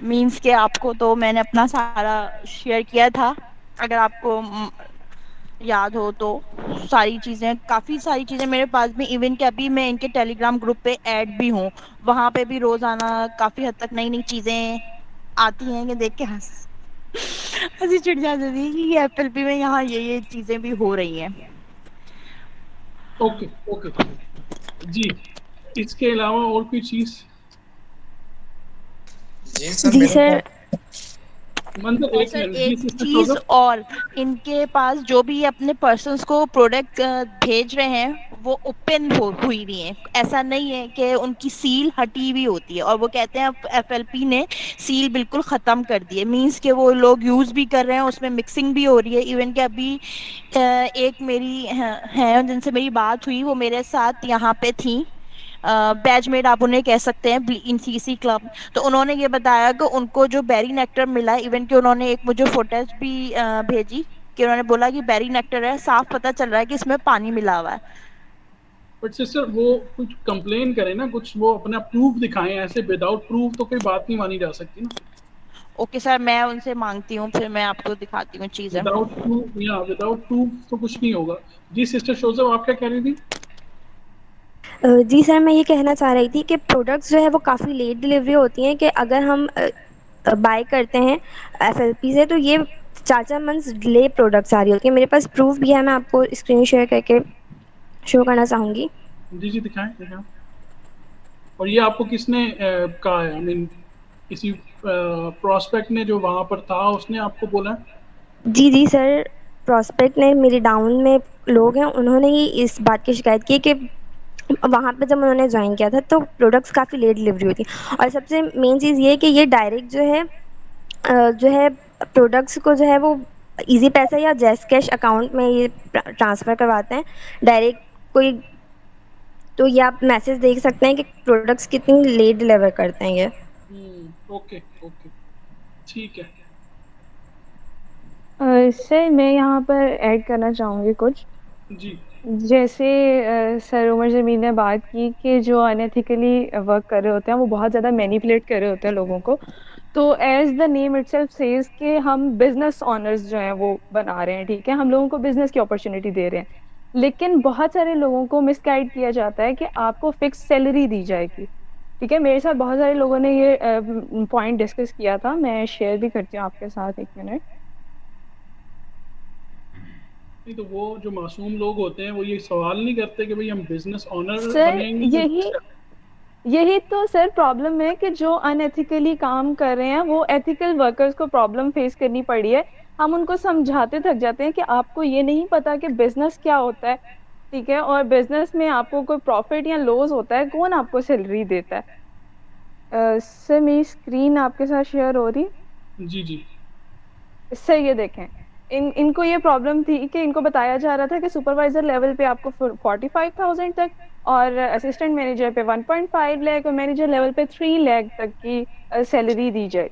मीन्स के आपको तो मैंने अपना सारा शेयर किया था, अगर आपको याद हो तो। काफ़ी सारी चीज़ें मेरे पास भी, इवन कि अभी मैं इनके टेलीग्राम ग्रुप पे ऐड भी हूँ, वहाँ पे भी रोज़ाना काफ़ी हद तक नई नई चीज़ें आती हैं कि देख के हंसी चिढ़ जाती थी कि ये FLP में यहाँ ये चीज़ें भी हो रही हैं। ओके ओके जी, इसके अलावा और कोई चीज़? जी सर, मतलब और एक सर मिनट, एक चीज़ और, इनके पास जो भी अपने पर्सन्स को प्रोडक्ट भेज रहे हैं वो ओपन हुई हुई हैं, ऐसा नहीं है कि उनकी सील हटी हुई होती है। और वो कहते हैं FLP ने सील बिल्कुल ख़त्म कर दी है, मीन्स कि वो लोग यूज़ भी कर रहे हैं, उसमें मिक्सिंग भी हो रही है। इवन कि अभी एक मेरी हैं जिनसे मेरी बात हुई, वो मेरे साथ यहाँ पे थी, बैचमेट आप उन्हें कह सकते हैं इन CC क्लब। तो उन्होंने ये बताया कि उनको जो बेरी नेक्टर मिला, इवन कि उन्होंने एक मुझे फोटोज भी भेजी कि उन्होंने बोला कि बेरी नेक्टर है, साफ पता चल रहा है कि इसमें पानी मिला हुआ है। बट सिस्टर वो कुछ कंप्लेन करें ना, कुछ वो अपना प्रूफ दिखाएं, ऐसे विदाउट प्रूफ तो कोई बात नहीं मानी जा सकती ना। ओके सर, मैं उनसे मांगती हूँ, फिर मैं आपको दिखाती हूँ चीज़ें। विदाउट प्रूफ तो कुछ नहीं होगा। जी सिस्टर शोज़ब, आप क्या कह रही थी? जी सर, मैं ये कहना चाह रही थी कि प्रोडक्ट्स जो है वो काफ़ी लेट डिलीवरी होती हैं, कि अगर हम बाय करते हैं FLP से तो ये 4-4 मंथ्स डिले प्रोडक्ट्स आ रही होती है। मेरे पास प्रूफ भी है, मैं आपको स्क्रीन शेयर करके शो करना चाहूँगी। जी जी, दिखाएं। और ये आपको किसने कहा है? आई मीन किसी प्रोस्पेक्ट ने जो वहाँ पर था उसने आपको बोला? जी सर, प्रोस्पेक्ट ने, मेरे डाउन में लोग हैं, उन्होंने ही इस बात की शिकायत की कि वहाँ पे जब उन्होंने ज्वाइन किया था तो प्रोडक्ट्स काफ़ी लेट डिलीवरी हुई थी। और सबसे मेन चीज़ ये है कि ये डायरेक्ट जो है प्रोडक्ट्स को जो है वो इजी पैसा या जैस कैश अकाउंट में ये ट्रांसफ़र करवाते हैं डायरेक्ट कोई। तो ये आप मैसेज देख सकते हैं कि प्रोडक्ट्स कितनी लेट डिलीवर करते हैं ये। ओके ठीक है। सर मैं यहाँ पर ऐड करना चाहूँगी कुछ। जी। जैसे सर उमर जमीन ने बात की कि जो अनएथिकली वर्क कर रहे होते हैं वो बहुत ज़्यादा मैनिपुलेट कर रहे होते हैं लोगों को। तो as the name itself says कि हम बिज़नेस ओनर्स जो हैं वो बना रहे हैं, ठीक है? हम लोगों को बिज़नेस की अपॉर्चुनिटी दे रहे हैं। लेकिन बहुत सारे लोगों को मिसगाइड किया जाता है कि आपको फ़िक्स सैलरी दी जाएगी, ठीक है? मेरे साथ बहुत सारे लोगों ने ये पॉइंट डिस्कस किया था, मैं शेयर भी करती हूँ आपके साथ, 1 मिनट। तो वो जो मासूम लोग होते हैं वो ये सवाल नहीं करते कि भाई हम बिजनेस ओनर सर बनेंगे? यही तो सर प्रॉब्लम है कि जो अनएथिकली काम कर रहे हैं वो एथिकल वर्कर्स को प्रॉब्लम फेस करनी पड़ी है। हम उनको समझाते थक जाते हैं कि आपको ये नहीं पता कि बिजनेस क्या होता है, ठीक है? और बिजनेस में आपको कोई प्रॉफिट या लॉस होता है, कौन आपको सैलरी देता है? सर मेरी स्क्रीन आपके साथ शेयर हो रही? जी। सर ये देखें, इनको ये प्रॉब्लम थी कि इनको बताया जा रहा था कि सुपरवाइजर लेवल पे आपको 45,000 तक और असिस्टेंट मैनेजर पे 1.5 लाख और मैनेजर लेवल पे 3 लाख तक की सैलरी दी जाए।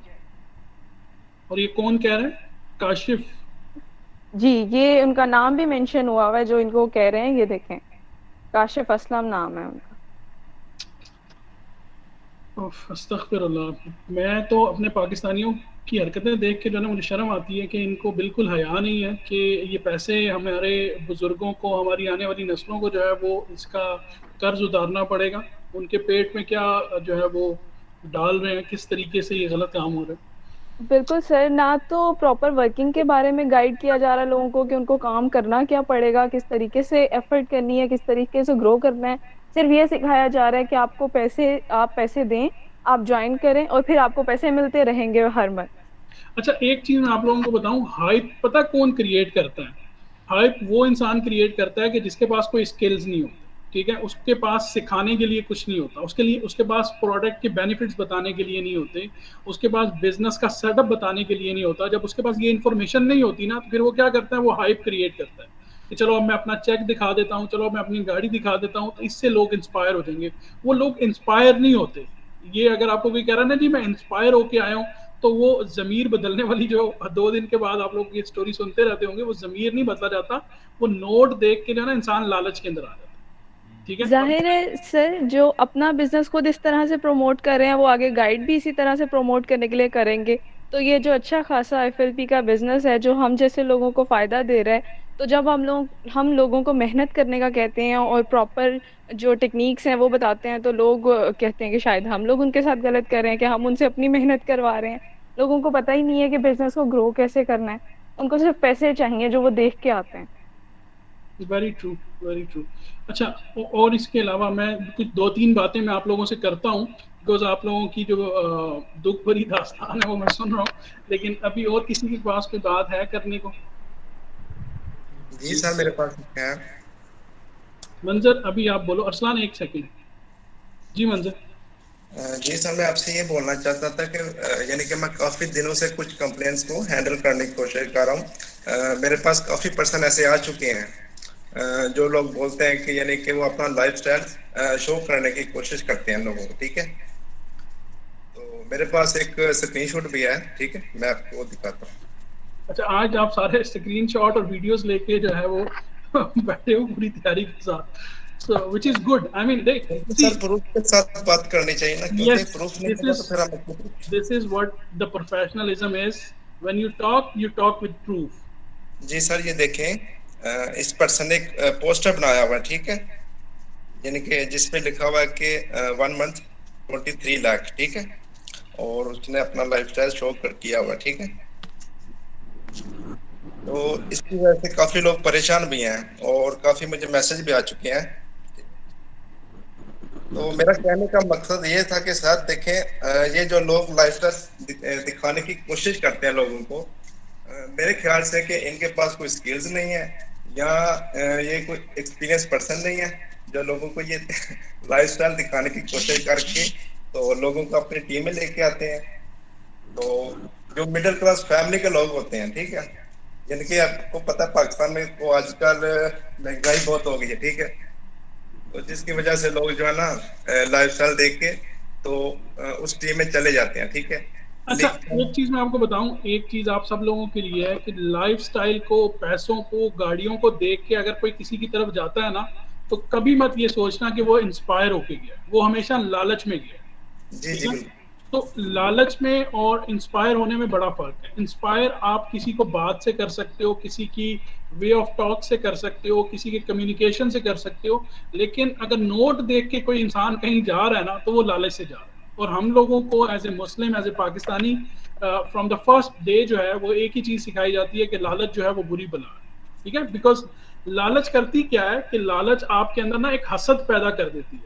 और ये कौन कह रहा है? काशिफ? जी, ये उनका नाम भी मेंशन हुआ है जो इनको कह रहे हैं, ये देखें, काशिफ असलम नाम है उनका। अस्तगफिरुल्लाह। मैं तो अपने पाकिस्तानियों की हरकतें देख के जो है ना मुझे शर्म आती है कि इनको बिल्कुल हया नहीं है कि ये पैसे हमारे बुजुर्गों को, हमारी आने वाली नस्लों को जो है वो इसका कर्ज उतारना पड़ेगा। उनके पेट में क्या जो है वो डाल रहे हैं, किस तरीके से ये गलत काम हो रहा है। बिल्कुल सर, ना तो प्रॉपर वर्किंग के बारे में गाइड किया जा रहा है लोगों को कि उनको काम करना क्या पड़ेगा, किस तरीके से एफर्ट करनी है, किस तरीके से ग्रो करना है। सिर्फ ये सिखाया जा रहा है कि आप पैसे दें, आप ज्वाइन करें और फिर आपको पैसे मिलते रहेंगे हर मंथ। अच्छा, एक चीज मैं आप लोगों को बताऊं, हाइप पता कौन क्रिएट करता है? हाइप वो इंसान क्रिएट करता है कि जिसके पास कोई स्किल्स नहीं होते, ठीक है, उसके पास सिखाने के लिए कुछ नहीं होता, उसके पास प्रोडक्ट के बेनिफिट्स बताने के लिए नहीं होते, उसके पास बिजनेस का सेटअप बताने के लिए नहीं होता। जब उसके पास ये इन्फॉर्मेशन नहीं होती ना, तो फिर वो क्या करता है, वो हाइप क्रिएट करता है कि चलो अब मैं अपना चेक दिखा देता हूँ, चलो मैं अपनी गाड़ी दिखा देता हूँ, तो इससे लोग इंस्पायर हो जाएंगे। वो लोग इंस्पायर नहीं होते। ये अगर आपको कोई कह रहा है ना जी मैं इंस्पायर होके आया हूँ, तो वो जमीर बदलने वाली जो 2 दिन के बाद आप लोग ये स्टोरी सुनते रहते होंगे, वो जमीर नहीं बदला जाता, वो नोट देख के जो है ना इंसान लालच के अंदर आ जाता है। ठीक है, जाहिर है सर, जो अपना बिजनेस खुद इस तरह से प्रमोट कर रहे हैं वो आगे गाइड भी इसी तरह से प्रमोट करने के लिए करेंगे। तो ये जो अच्छा खासा FLP का बिजनेस है जो हम जैसे लोगों को फायदा दे रहा है, तो जब हम लोगों को मेहनत करने का कहते हैं और प्रॉपर जो टेक्निक्स हैं वो बताते हैं, तो लोग कहते हैं कि शायद हम लोग उनके साथ गलत कर रहे हैं कि हम उनसे अपनी मेहनत करवा रहे हैं। लोगों को पता ही नहीं है कि बिजनेस को ग्रो कैसे करना है, उनको सिर्फ पैसे चाहिए जो वो देख के आते हैं। Very true, very true. अच्छा, और इसके अलावा मैं कुछ 2-3 बातें मैं आप लोगों से करता हूँ, बिकॉज आप लोगों की जो दुख भरी दास्तान है वो मैं सुन रहा हूँ, लेकिन अभी और किसी के पास कोई बात है करने को? जी सर, मेरे पास है। मंजर, अभी आप बोलो। अरसलान, 1 सेकंड। जी मंजर। जी सर, मैं आपसे ये बोलना चाहता था कि यानी कि मैं काफ़ी दिनों से कुछ कंप्लेंट्स को हैंडल करने की कोशिश कर रहा हूँ। मेरे पास काफ़ी पर्सन ऐसे आ चुके हैं जो लोग बोलते हैं कि यानी कि वो अपना लाइफस्टाइल शो करने की कोशिश करते हैं लोगों को, ठीक है। तो मेरे पास एक स्क्रीनशॉट भी है, ठीक है, मैं आपको दिखाता हूँ। अच्छा, आज आप सारे स्क्रीनशॉट और वीडियोस लेके जो है वो बैठे हो पूरी तैयारी के साथ, so which is good. I mean, sir proof के साथ बात करनी चाहिए ना, क्योंकि प्रूफ नहीं होगा तो फिर हम this is what the professionalism is. When you talk with proof. जी सर, ये देखें, इस पर्सन ने एक पोस्टर बनाया हुआ है, ठीक है, यानी कि जिसपे लिखा हुआ है कि 1 मंथ 23 लाख, ठीक है, और उसने अपना लाइफस्टाइल शो किया हुआ, ठीक है। तो इसकी वजह से काफी लोग परेशान भी हैं और काफी मुझे मैसेज भी आ चुके हैं। तो मेरा कहने का मकसद ये था कि सर देखें, ये जो लोग लाइफस्टाइल दिखाने की कोशिश करते हैं लोगों को, मेरे ख्याल से कि इनके पास कोई स्किल्स नहीं है या ये कोई एक्सपीरियंस पर्सन नहीं है जो लोगों को ये लाइफस्टाइल दिखाने की कोशिश करके तो लोगों को अपनी टीम में लेके आते हैं। तो जो मिडिल क्लास फैमिली के लोग होते हैं, ठीक है, यानी कि आपको पता है पाकिस्तान में तो आजकल महंगाई बहुत हो गई है, ठीक है, तो जिसकी वजह से लोग जो है ना लाइफस्टाइल देख के तो उस टीम में चले जाते हैं, ठीक है। अच्छा, एक चीज मैं आपको बताऊं, एक चीज आप सब लोगों के लिए है कि लाइफस्टाइल को, पैसों को, गाड़ियों को देख के अगर कोई किसी की तरफ जाता है ना, तो कभी मत ये सोचना कि वो इंस्पायर होके गया, वो हमेशा लालच में गया। जी जी। तो लालच में और इंस्पायर होने में बड़ा फर्क है। इंस्पायर आप किसी को बात से कर सकते हो, किसी की वे ऑफ टॉक से कर सकते हो, किसी के कम्युनिकेशन से कर सकते हो, लेकिन अगर नोट देख के कोई इंसान कहीं जा रहा है ना, तो वो लालच से जा रहा है। और हम लोगों को as a Muslim, as a Pakistani, from the first day जो है वो एक ही चीज सिखाई जाती है कि लालच जो है वो बुरी बला है, ठीक है। बिकॉज लालच करती क्या है कि लालच आपके अंदर ना एक हसद पैदा कर देती है,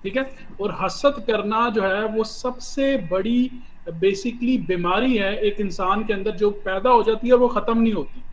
ठीक है। और हसद करना जो है वो सबसे बड़ी बेसिकली बीमारी है एक इंसान के अंदर, जो पैदा हो जाती है और वो खत्म नहीं होती।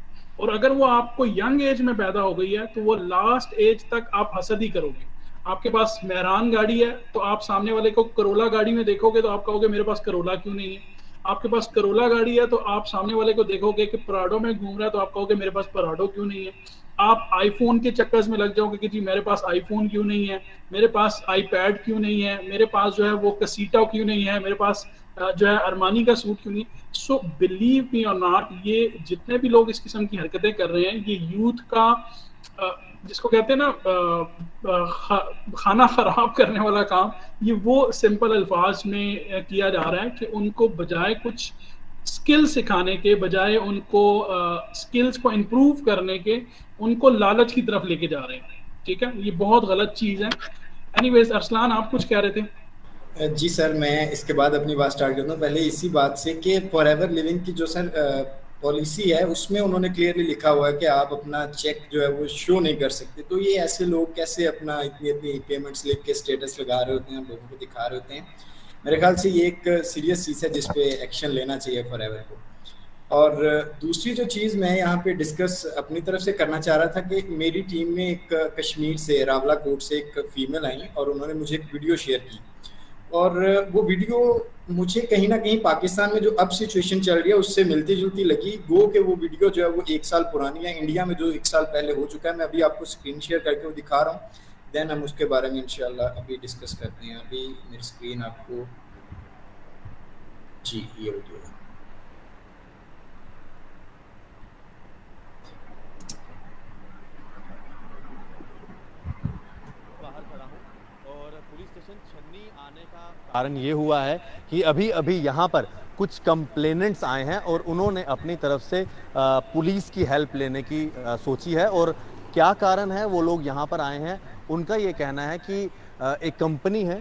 और अगर वो आपको यंग एज में पैदा हो गई है तो वो लास्ट एज तक आप हसद ही करोगे। आपके पास मेहरान गाड़ी है तो आप सामने वाले को करोला गाड़ी में देखोगे तो आप कहोगे मेरे पास करोला क्यों नहीं है। आपके पास करोला गाड़ी है तो आप सामने वाले को देखोगे कि पराडो में घूम रहा है तो आप कहोगे मेरे पास पराडो क्यों नहीं है। आप आईफोन के चक्कर में लग जाओगे कि जी मेरे पास आईफोन क्यों नहीं है, मेरे पास आईपैड क्यों नहीं है, मेरे पास जो है वो कसीटा क्यों नहीं है, मेरे पास जो है अरमानी का सूट क्यों नहीं। सो बिलीव मी और नॉट, ये जितने भी लोग इस किस्म की हरकतें कर रहे हैं, ये यूथ का जिसको कहते हैं ना खाना खराब करने वाला काम, ये वो सिंपल अल्फाज में किया जा रहा है कि उनको बजाय कुछ स्किल सिखाने के बजाय उनको स्किल्स को इम्प्रूव करने के, उनको लालच की तरफ लेके जा रहे हैं। ठीक है, ये बहुत गलत चीज है। एनीवेज अरसलान, आप कुछ कह रहे थे? जी सर, मैं इसके बाद अपनी बात स्टार्ट करता हूँ। पहले इसी बात से कि फॉरएवर लिविंग की जो सर पॉलिसी है उसमें उन्होंने क्लियरली लिखा हुआ है कि आप अपना चेक जो है वो शो नहीं कर सकते। तो ये ऐसे लोग कैसे अपना इतनी इतनी पेमेंट्स लिख के स्टेटस लगा रहे होते हैं, लोगों को दिखा रहे होते हैं। मेरे ख्याल से ये एक सीरियस चीज़ है जिस पे एक्शन लेना चाहिए फॉरएवर को। और दूसरी जो चीज़ मैं यहाँ पे डिस्कस अपनी तरफ से करना चाह रहा था कि मेरी टीम में एक कश्मीर से रावला कोट से एक फीमेल आई और उन्होंने मुझे एक वीडियो शेयर की, और वो वीडियो मुझे कहीं ना कहीं पाकिस्तान में जो अब सिचुएशन चल रही है उससे मिलती जुलती लगी। गो कि वो वीडियो जो है वो 1 साल पुरानी है, इंडिया में जो 1 साल पहले हो चुका है। मैं अभी आपको स्क्रीन शेयर करके वो दिखा रहा हूँ, देन हम उसके बारे में इंशाल्लाह अभी डिस्कस करते हैं। अभी मेरी स्क्रीन आपको, जी ये वीडियो है। कारण ये हुआ है कि अभी अभी यहाँ पर कुछ कंप्लेनेंट्स आए हैं और उन्होंने अपनी तरफ से पुलिस की हेल्प लेने की सोची है। और क्या कारण है, वो लोग यहाँ पर आए हैं, उनका ये कहना है कि एक कंपनी है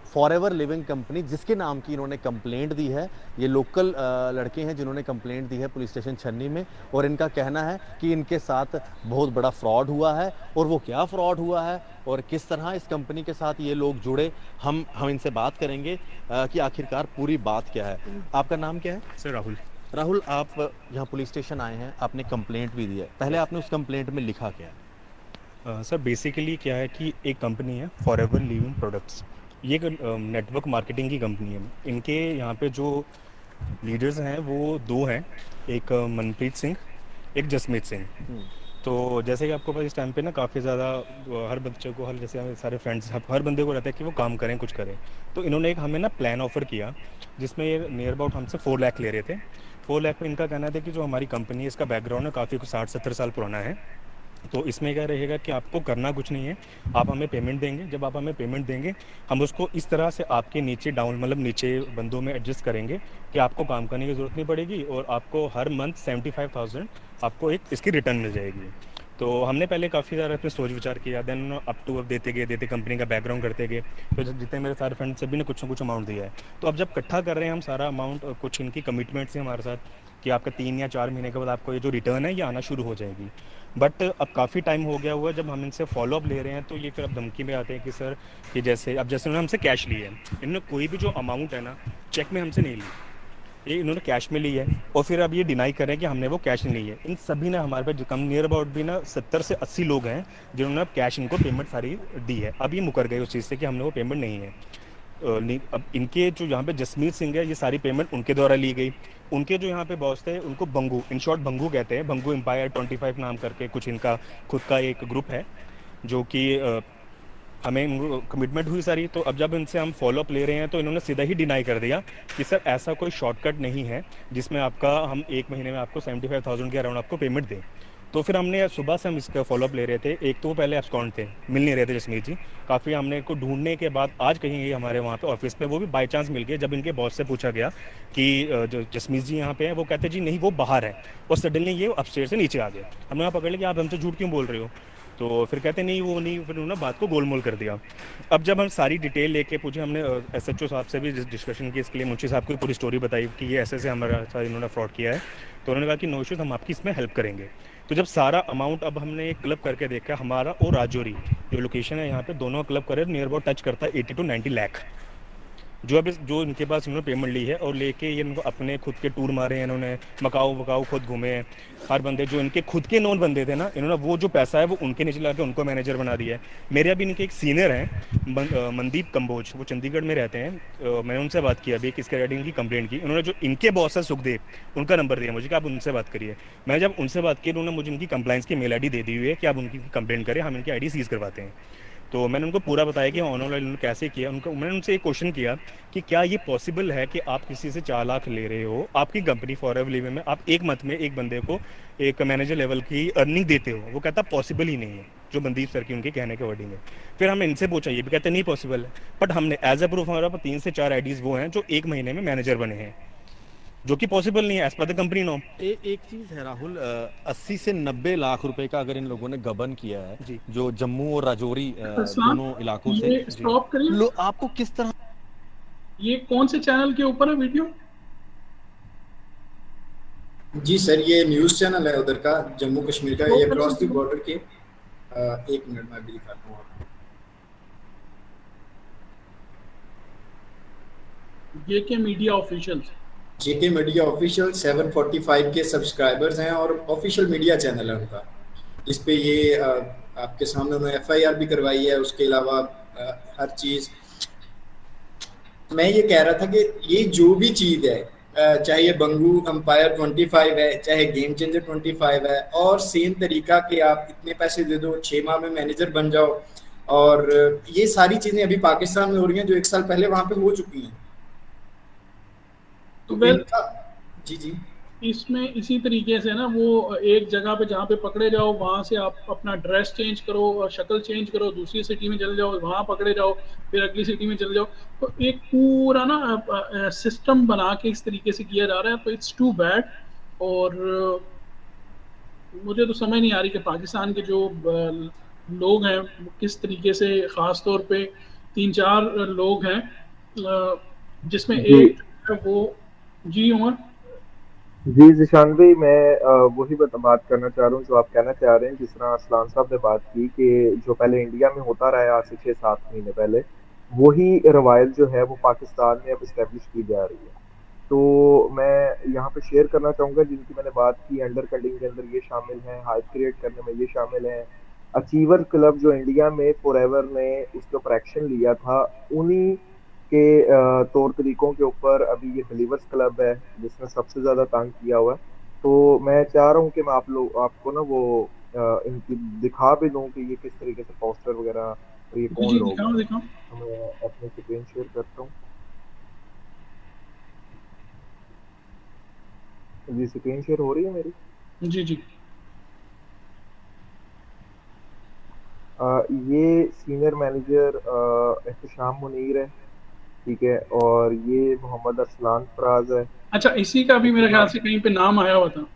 फॉरएवर लिविंग कंपनी, जिसके नाम की इन्होंने कंप्लेंट दी है। ये लोकल लड़के हैं जिन्होंने कंप्लेंट दी है पुलिस स्टेशन छन्नी में, और इनका कहना है कि इनके साथ बहुत बड़ा फ्रॉड हुआ है। और वो क्या फ्रॉड हुआ है और किस तरह इस कंपनी के साथ ये लोग जुड़े, हम इनसे बात करेंगे कि आखिरकार पूरी बात क्या है। आपका नाम क्या है? सर राहुल। राहुल, आप यहाँ पुलिस स्टेशन आए हैं, आपने कंप्लेंट भी दी है, पहले आपने उस कंप्लेंट में लिखा क्या है? सर बेसिकली क्या है कि एक कंपनी है फॉरएवर लिविंग प्रोडक्ट्स, ये एक नेटवर्क मार्केटिंग की कंपनी है। इनके यहाँ पे जो लीडर्स हैं वो 2 हैं, एक मनप्रीत सिंह, एक जसमीत सिंह। तो जैसे कि आपको पता इस टाइम पे ना काफ़ी ज़्यादा हर बच्चे को, हर जैसे सारे फ्रेंड्स, हर बंदे को रहता है कि वो काम करें, कुछ करें। तो इन्होंने एक हमें ना प्लान ऑफर किया जिसमें ये नियर अबाउट हमसे 4 लाख ले रहे थे। 4 लाख में इनका कहना था कि जो हमारी कंपनी है इसका बैकग्राउंड है काफ़ी 60-70 साल पुराना है। तो इसमें क्या रहेगा कि आपको करना कुछ नहीं है, आप हमें पेमेंट देंगे। जब आप हमें पेमेंट देंगे हम उसको इस तरह से आपके नीचे डाउन, मतलब नीचे बंदों में एडजस्ट करेंगे कि आपको काम करने की ज़रूरत नहीं पड़ेगी, और आपको हर मंथ 75,000 आपको एक इसकी रिटर्न मिल जाएगी। तो हमने पहले काफ़ी ज़्यादा अपने सोच विचार किया, देन अप टू अप देते कंपनी का बैकग्राउंड करते गए। तो जितने मेरे सारे फ्रेंड्स सभी ने कुछ ना कुछ अमाउंट दिया है। तो अब जब इकट्ठा कर रहे हैं हम सारा अमाउंट, कुछ इनकी कमिटमेंट्स हैं हमारे साथ कि आपका 3 या 4 महीने के बाद आपको ये जो रिटर्न है ये आना शुरू हो जाएगी। बट अब काफ़ी टाइम हो गया हुआ है जब हम इनसे फॉलोअप ले रहे हैं, तो ये फिर अब धमकी में आते हैं कि सर कि जैसे उन्होंने हमसे कैश ली है, इन्होंने कोई भी जो अमाउंट है ना चेक में हमसे नहीं ली, ये इन्होंने कैश में ली है। और फिर अब ये डिनाई कर रहे हैं कि हमने वो कैश नहीं ली है। इन सभी ने हमारे पे कम नियर अबाउट भी ना 70 से 80 लोग हैं जिन्होंने अब कैश इनको पेमेंट सारी दी है। अब ये मुकर गए उस चीज़ से कि हमने वो पेमेंट नहीं है। अब इनके जो यहाँ पे जसमीत सिंह है, ये सारी पेमेंट उनके द्वारा ली गई। उनके जो यहाँ पे बॉस थे उनको बंगू, इन शॉर्ट बंगू कहते हैं, बंगू एम्पायर 25 नाम करके कुछ इनका खुद का एक ग्रुप है जो कि हमें कमिटमेंट हुई सारी। तो अब जब इनसे हम फॉलोअप ले रहे हैं तो इन्होंने सीधा ही डिनाई कर दिया कि सर ऐसा कोई शॉर्टकट नहीं है जिसमें आपका हम 1 महीने में आपको 75,000 के अराउंड आपको पेमेंट दें। तो फिर हमने सुबह से हम इसका फॉलोअप ले रहे थे। एक तो वो पहले एब्सकॉन्ड थे, मिल नहीं रहे थे जसमीत जी। काफ़ी हमने को ढूंढने के बाद आज कहीं गए हमारे वहाँ पे ऑफिस पे, वो भी बाय चांस मिल गए। जब इनके बॉस से पूछा गया कि जो जसमीत जी यहाँ पे हैं, वो कहते जी नहीं वो बाहर है, और सडनली ये अपस्टेयर से नीचे आ गया। हमने वहाँ पकड़ लिया कि आप हमसे झूठ क्यों बोल रहे हो, तो फिर कहते नहीं वो नहीं, फिर उन्होंने बात को गोलमोल कर दिया। अब जब हम सारी डिटेल लेके पूछे, हमने SHO साहब से भी डिस्कशन की इसके लिए, मुंशी साहब को पूरी स्टोरी बताई कि ये ऐसे हमारा साथ इन्होंने फ्रॉड किया है। तो उन्होंने कहा कि नो इश्यूज, हम आपकी इसमें हेल्प करेंगे। तो जब सारा अमाउंट अब हमने एक क्लब करके देखा, हमारा और राजौरी जो लोकेशन है यहाँ पे, दोनों क्लब करे नियर अबाउट टच करता है 80 to 90 लाख जो इनके पास इन्होंने पेमेंट ली है। और लेके ये इनको अपने खुद के टूर मारे हैं, इन्होंने मकाऊ खुद घूमे हैं। हर बंदे जो इनके खुद के नॉन बंदे थे ना, इन्होंने वो जो पैसा है वो उनके नीचे ला के उनको मैनेजर बना दिया है। मेरे अभी इनके एक सीनियर हैं मनदीप कंबोज, वो चंडीगढ़ में रहते हैं। मैंने उनसे बात की अभी किसके रेटिंग की कंप्लेंट की। उन्होंने जो इनके बॉस है सुखदेव, उनका नंबर दिया मुझे कि आप उनसे बात करिए। मैं जब उनसे बात की, उन्होंने मुझे इनकी कंप्लाइंस की मेल ID दे दी हुई है कि आप उनकी कंप्लेंट करें, हम इनकी ID सीज करवाते हैं। तो मैंने उनको पूरा बताया कि ऑनलाइन कैसे किया। मैंने उनसे एक क्वेश्चन किया कि क्या ये पॉसिबल है कि आप किसी से 4 लाख ले रहे हो, आपकी कंपनी फॉरएवर लिविंग में आप एक मंथ में एक बंदे को एक मैनेजर लेवल की अर्निंग देते हो। वो कहता पॉसिबल ही नहीं है, जो मनदीप सर की उनके कहने के वर्डिंग है। फिर हमने इनसे पूछा, ये भी कहते नहीं पॉसिबल है। बट हमने एज ए प्रूफ हमारा 3 से 4 IDs वो हैं जो 1 महीने में मैनेजर बने हैं। जो कि पॉसिबल नहीं है as per the company no. एक चीज है राहुल, 80 से 90 लाख रुपए का अगर इन लोगों ने गबन किया है जी। जो जम्मू और राजौरी इस्लाम, दोनों इलाकों ये से, स्टॉप करिए। आपको किस तरह, ये कौन से चैनल के ऊपर है वीडियो? जी सर, ये न्यूज़ चैनल है उधर का, जम्मू कश्मीर का, ये क्रॉस द बॉर्डर के। एक मिनट में भी दिखाता हूँ आपको। जेके मीडिया ऑफिशियल्स, जेके मीडिया ऑफिशियल 745 के सब्सक्राइबर्स हैं और ऑफिशियल मीडिया चैनल है उनका। इस पे ये आपके सामने उन्होंने FIR भी करवाई है। उसके अलावा हर चीज़ मैं ये कह रहा था कि ये जो भी चीज़ है, चाहे ये बंगू एम्पायर 25 है, चाहे गेम चेंजर 25 है, और सेम तरीका कि आप इतने पैसे दे दो 6 माह में मैनेजर बन जाओ, और ये सारी चीज़ें अभी पाकिस्तान में हो रही हैं जो 1 साल पहले वहाँ पे हो चुकी हैं। तो जी जी, इसमें इसी तरीके से ना वो एक जगह पे जहाँ पे पकड़े जाओ वहाँ से आप अपना ड्रेस चेंज करो और शक्ल चेंज करो, दूसरी सिटी में चले जाओ, वहाँ पकड़े जाओ, फिर अगली सिटी में चले जाओ। तो एक पूरा ना सिस्टम बना के इस तरीके से किया जा रहा है, तो इट्स टू बैड। और मुझे तो समझ नहीं आ रही कि पाकिस्तान के जो लोग हैं किस तरीके से, ख़ास तौर पे 3-4 लोग हैं जिसमें एक है वो। जी उमर जी जिशान भाई, मैं वही बात करना चाह रहा हूँ जो आप कहना चाह रहे हैं। जिस तरह असलान साहब ने बात की कि जो पहले इंडिया में होता रहा है आज से 6-7 महीने पहले, वही रवायत जो है वो पाकिस्तान में अब इस्टेब्लिश की जा रही है। तो मैं यहाँ पे शेयर करना चाहूँगा जिनकी मैंने बात की, अंडर कटिंग के अंदर ये शामिल हैं, हाइप क्रिएट करने में ये शामिल हैं। अचीवर क्लब जो इंडिया में फॉरएवर ने उसके ऊपर एक्शन लिया था, उन्हीं के तौर तरीकों के ऊपर अभी ये बिलीवर्स क्लब है जिसने सबसे ज़्यादा तंग किया हुआ है। तो मैं चाह रहा हूँ कि मैं आपको ना वो इनकी दिखा भी दूँ कि ये किस तरीके से पोस्टर वगैरह और ये कौन लोग हैं। तो मैं अपनी स्क्रीन शेयर करता हूँ। जी स्क्रीन शेयर हो रही है मेरी? जी जी। ये सीनियर मैनेजर एहतशाम मुनीर है, ठीक है, और ये मोहम्मद अरसलान फराज है। अच्छा, इसी का भी मेरे ख्याल से कहीं पे नाम आया हुआ था।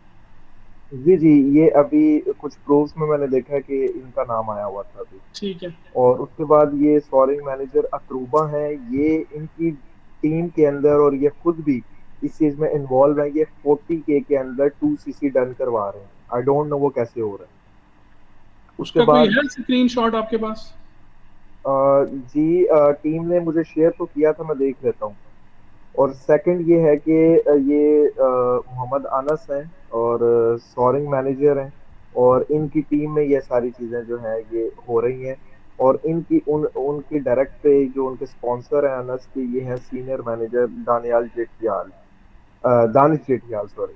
जी जी, ये अभी कुछ प्रूफ्स में मैंने देखा है कि इनका नाम आया हुआ था अभी। ठीक है। और उसके बाद ये स्कोरिंग मैनेजर अकरूबा है, ये इनकी टीम के अंदर, और ये खुद भी इस चीज में इन्वॉल्व है। ये 40K के अंदर 2CC डन करवा रहे हैं। आई डोंट नो वो कैसे हो रहा है। उसका कोई है स्क्रीनशॉट आपके पास? जी टीम ने मुझे शेयर तो किया था, मैं देख लेता हूँ। और सेकंड ये है कि ये मोहम्मद अनस हैं और स्कोरिंग मैनेजर हैं, और इनकी टीम में ये सारी चीज़ें जो हैं ये हो रही हैं। और इनकी उनकी डायरेक्ट पे जो उनके स्पॉन्सर हैं अनस के, ये हैं सीनियर मैनेजर दानिश जेठियाल सॉरी।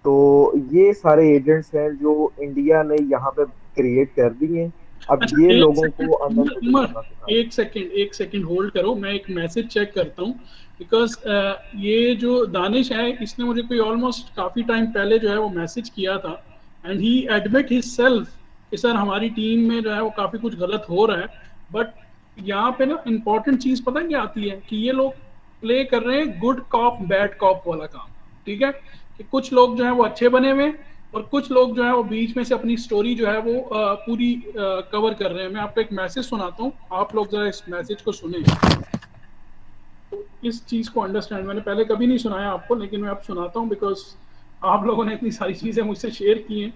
तो ये सारे एजेंट्स हैं जो इंडिया ने यहाँ पे क्रिएट कर दिए हैं। अब अच्छा, ये लोगों को अंदर एक सेकंड होल्ड करो, मैं एक मैसेज चेक करता हूँ। बिकॉज ये जो दानिश है, इसने मुझे कोई ऑलमोस्ट काफ़ी टाइम पहले जो है वो मैसेज किया था, एंड ही एडमिट हिमसेल्फ कि सर हमारी टीम में जो है वो काफ़ी कुछ गलत हो रहा है। बट यहाँ पे ना इम्पोर्टेंट चीज़ पता क्या आती है कि ये लोग प्ले कर रहे हैं गुड कॉप बैड कॉप वाला काम, ठीक है, कि कुछ लोग जो है वो अच्छे बने हुए और कुछ लोग जो है वो बीच में से अपनी स्टोरी जो है वो पूरी कवर कर रहे हैं। मैं आपको एक मैसेज सुनाता हूँ, आप लोग जरा इस मैसेज को सुने, तो इस चीज को अंडरस्टैंड। मैंने पहले कभी नहीं सुनाया आपको, लेकिन मैं अब सुनाता हूँ बिकॉज आप लोगों ने इतनी सारी चीजें मुझसे शेयर की हैं।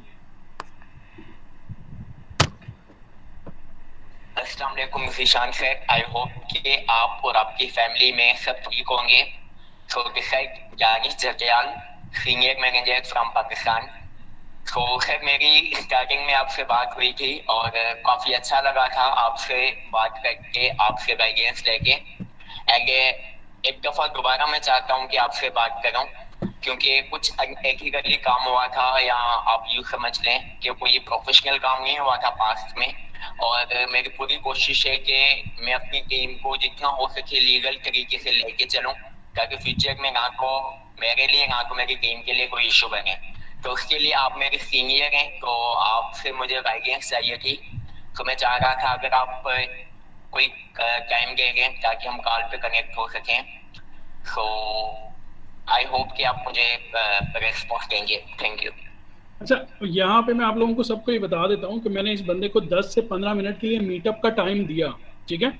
अस्सलाम वालेकुम ज़ीशान सर, आई होप कि आप और आपकी फैमिली में सब ठीक होंगे। So this side Danish Jethiyal, senior manager from Pakistan. तो सर मेरी स्टार्टिंग में आपसे बात हुई थी और काफ़ी अच्छा लगा था आपसे बात करके, आपसे गाइडेंस लेके। एंड एक दफ़ा दोबारा मैं चाहता हूँ कि आपसे बात करूँ, क्योंकि कुछ एथिकली काम हुआ था, या आप यूँ समझ लें कि कोई प्रोफेशनल काम नहीं हुआ था पास्ट में। और मेरी पूरी कोशिश है कि मैं अपनी टीम को जितना हो सके लीगल तरीके से लेके चलूँ, ताकि फ्यूचर में ना तो मेरे लिए ना तो मेरी टीम के लिए कोई इशू बने। तो उसके लिए आप मेरे सीनियर हैं, तो आपसे मुझे गाइडेंस चाहिए थी। तो मैं चाह रहा था अगर आप कोई टाइम दे दें ताकि हम कॉल पे कनेक्ट हो सकें। तो आई होप कि आप मुझे रिस्पॉन्स देंगे। Thank you. अच्छा, यहाँ पे मैं आप लोगों को सबको ये बता देता हूँ कि मैंने इस बंदे को 10 से 15 मिनट के लिए मीटअप का टाइम दिया, ठीक है।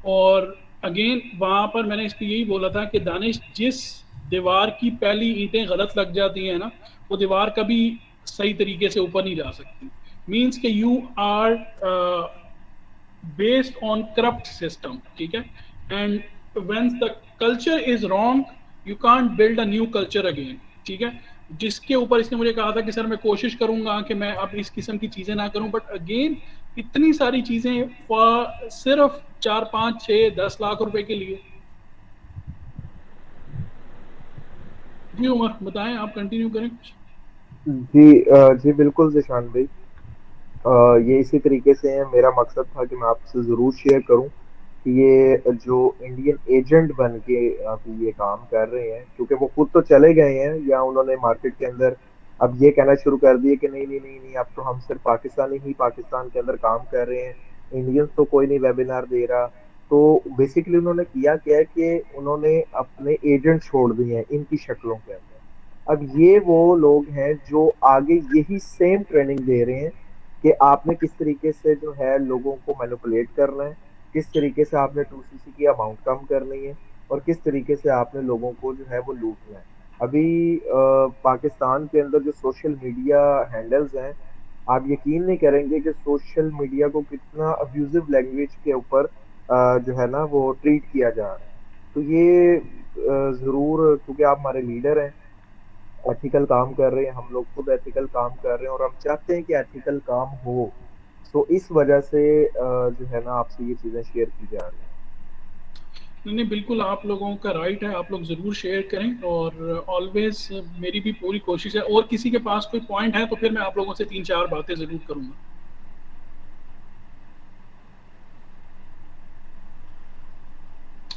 और अगेन वहाँ पर मैंने इसको यही बोला था कि दानिश, जिस दीवार की पहली ईंटें गलत लग जाती हैं ना, वो दीवार कभी सही तरीके से ऊपर नहीं जा सकती। मीन्स कि you are based on corrupt system, ठीक है। And when the culture is wrong, you can't build a new culture again, ठीक है। जिसके ऊपर इसने मुझे कहा था कि सर मैं कोशिश करूंगा कि मैं अब इस किस्म की चीजें ना करूं, बट अगेन इतनी सारी चीजें सिर्फ 4, 5, 6, 10 लाख रुपए के लिए। जी उमर, बताएं, आप कंटिन्यू करें। जी बिल्कुल जिशान भाई, ये इसी तरीके से है। मेरा मकसद था कि मैं आपसे ज़रूर शेयर करूं कि ये जो इंडियन एजेंट बन के अभी ये काम कर रहे हैं, क्योंकि वो खुद तो चले गए हैं या उन्होंने मार्केट के अंदर अब ये कहना शुरू कर दिया कि नहीं नहीं नहीं नहीं, अब तो हम सिर्फ पाकिस्तानी ही पाकिस्तान के अंदर काम कर रहे हैं, इंडियंस तो कोई नहीं वेबिनार दे रहा। तो बेसिकली उन्होंने किया क्या है कि उन्होंने अपने एजेंट छोड़ दिए हैं इनकी शक्लों के अंदर। अब ये वो लोग हैं जो आगे यही सेम ट्रेनिंग दे रहे हैं कि आपने किस तरीके से जो है लोगों को मैनिपुलेट करना है, किस तरीके से आपने 2cc की अमाउंट कम करनी है, और किस तरीके से आपने लोगों को जो है वो लूटना है। अभी पाकिस्तान के अंदर जो सोशल मीडिया हैंडल्स हैं, आप यकीन नहीं करेंगे कि सोशल मीडिया को कितना अब्यूजिव लैंग्वेज के ऊपर जो है ना वो ट्रीट किया जा रहा है। तो ये ज़रूर, क्योंकि आप हमारे लीडर हैं, एथिकल काम कर रहे हैं, हम लोग खुद एथिकल काम कर रहे हैं और हम चाहते हैं कि एथिकल काम हो, तो इस वजह से जो है ना आपसे ये चीज़ें शेयर की जा रही हैं। नहीं, बिल्कुल आप लोगों का राइट है, आप लोग ज़रूर शेयर करें, और ऑलवेज मेरी भी पूरी कोशिश है। और किसी के पास कोई पॉइंट है तो फिर मैं आप लोगों से 3-4 बातें ज़रूर करूँगा।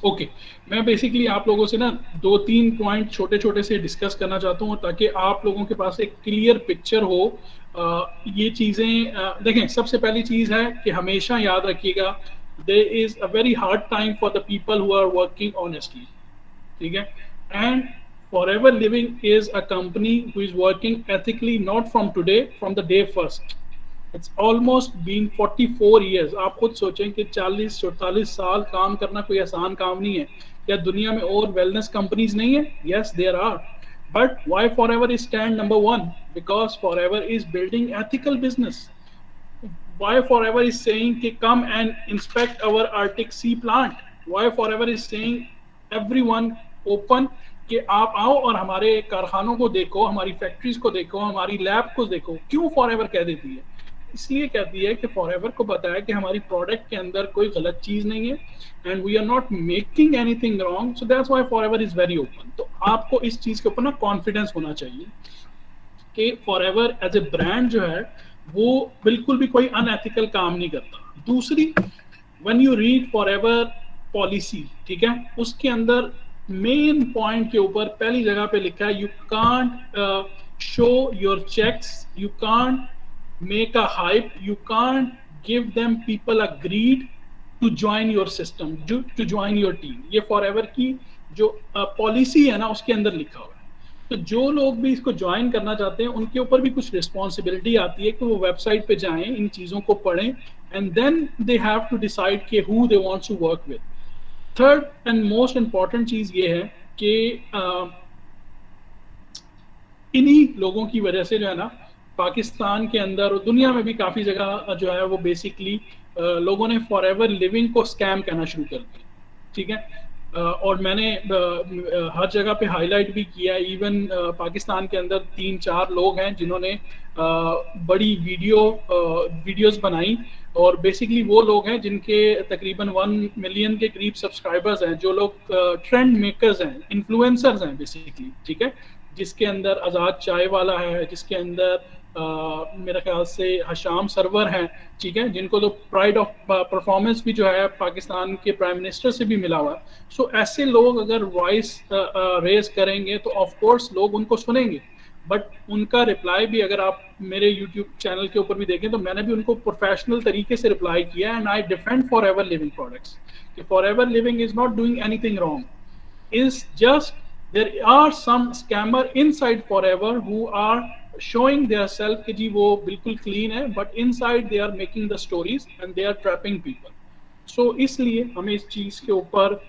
ओके, मैं बेसिकली आप लोगों से ना 2-3 पॉइंट छोटे छोटे से डिस्कस करना चाहता हूँ, ताकि आप लोगों के पास एक क्लियर पिक्चर हो। ये चीज़ें देखें, सबसे पहली चीज़ है कि हमेशा याद रखिएगा, there is a very hard time for the people who are working honestly, ठीक है। And Forever Living is a company who is working ethically, not from today, from the day first. It's almost been 44 years. आप खुद सोचें कि 40-44 साल काम करना कोई आसान काम नहीं है। क्या दुनिया में और वेलनेस कंपनीज नहीं है? Yes, there are. But why Forever is stand number 1? Because Forever is building ethical business. Why Forever is saying कि come and inspect our Arctic Sea plant? Why Forever is saying everyone open कि आप आओ और हमारे कारखानों को देखो, हमारी फैक्ट्रीज को देखो, हमारी लैब को देखो। क्यों Forever कह देती है? इसलिए कहती है कि फॉरएवर को बताया कि हमारी प्रोडक्ट के अंदर कोई गलत चीज नहीं है, and we are not making anything wrong, so that's why Forever is very open. तो आपको इस चीज के ऊपर ना कॉन्फिडेंस होना चाहिए कि फॉरएवर एज ए ब्रांड जो है वो बिल्कुल भी कोई अनएथिकल काम नहीं करता। दूसरी, when you read forever policy, ठीक है, उसके अंदर मेन पॉइंट के ऊपर पहली जगह पे लिखा है, you can't show your checks, you can't make a hype, you can't give them people a greed to join your system, to join your team. ये फॉरएवर की जो पॉलिसी है ना उसके अंदर लिखा हुआ है। तो जो लोग भी इसको ज्वाइन करना चाहते हैं उनके ऊपर भी कुछ रिस्पॉन्सिबिलिटी आती है कि वो वेबसाइट पे जाएं, इन चीज़ों को पढ़ें, and then they have to decide कि who they want to work with. Third and most important चीज़ ये है कि इन्हीं लोगों की वजह से जो है ना पाकिस्तान के अंदर और दुनिया में भी काफ़ी जगह जो है वो बेसिकली लोगों ने फॉरएवर लिविंग को स्कैम कहना शुरू कर दिया, ठीक है। और मैंने हर जगह पे हाईलाइट भी किया, इवन पाकिस्तान के अंदर 3-4 लोग हैं जिन्होंने बड़ी वीडियोस बनाई, और बेसिकली वो लोग हैं जिनके तकरीबन 1 मिलियन के करीब सब्सक्राइबर्स हैं, जो लोग ट्रेंड मेकर्स हैं, इन्फ्लुएंसर्स हैं बेसिकली, ठीक है। जिसके अंदर आज़ाद चाय वाला है, जिसके अंदर मेरा ख्याल से हशाम सरवर हैं, ठीक है, जिनको तो प्राइड ऑफ परफॉर्मेंस भी जो है पाकिस्तान के प्राइम मिनिस्टर से भी मिला हुआ है। सो ऐसे लोग अगर वॉइस रेज करेंगे तो ऑफ कोर्स लोग उनको सुनेंगे, बट उनका रिप्लाई भी अगर आप मेरे यूट्यूब चैनल के ऊपर भी देखें तो मैंने भी उनको प्रोफेशनल तरीके से रिप्लाई किया, and I defend Forever Living Products कि Forever Living is not doing anything wrong, is just There are some scammer inside Forever who are showing their self कि जी वो बिल्कुल clean है, but inside they are making the stories and they are trapping people. So इसलिए हमें इस चीज़ के ऊपर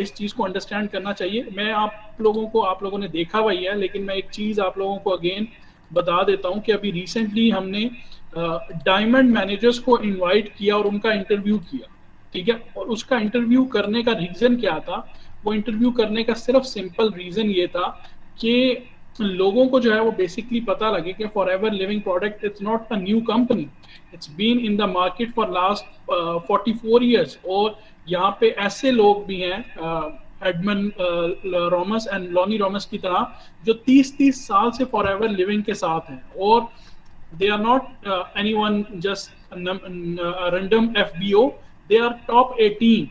इस चीज़ को अंडरस्टैंड करना चाहिए. मैं आप लोगों ने देखा हुआ ही है, लेकिन मैं एक चीज़ आप लोगों को अगेन बता देता हूँ कि अभी रिसेंटली हमने डायमंड मैनेजर्स को इनवाइट किया और उनका इंटरव्यू किया, ठीक है. और उसका इंटरव्यू करने का रीज़न क्या था? वो इंटरव्यू करने का सिर्फ सिंपल रीज़न ये था कि लोगों को जो है वो बेसिकली पता लगे कि Forever Living product it's not a new company, it's been in the market for last 44 years. और यहाँ पे ऐसे लोग भी हैं एडमन रॉमस एंड लॉनी रॉमस की तरह जो 30 साल से फॉरएवर लिविंग के साथ हैं, और they are not anyone just a random FBO, they are top 18.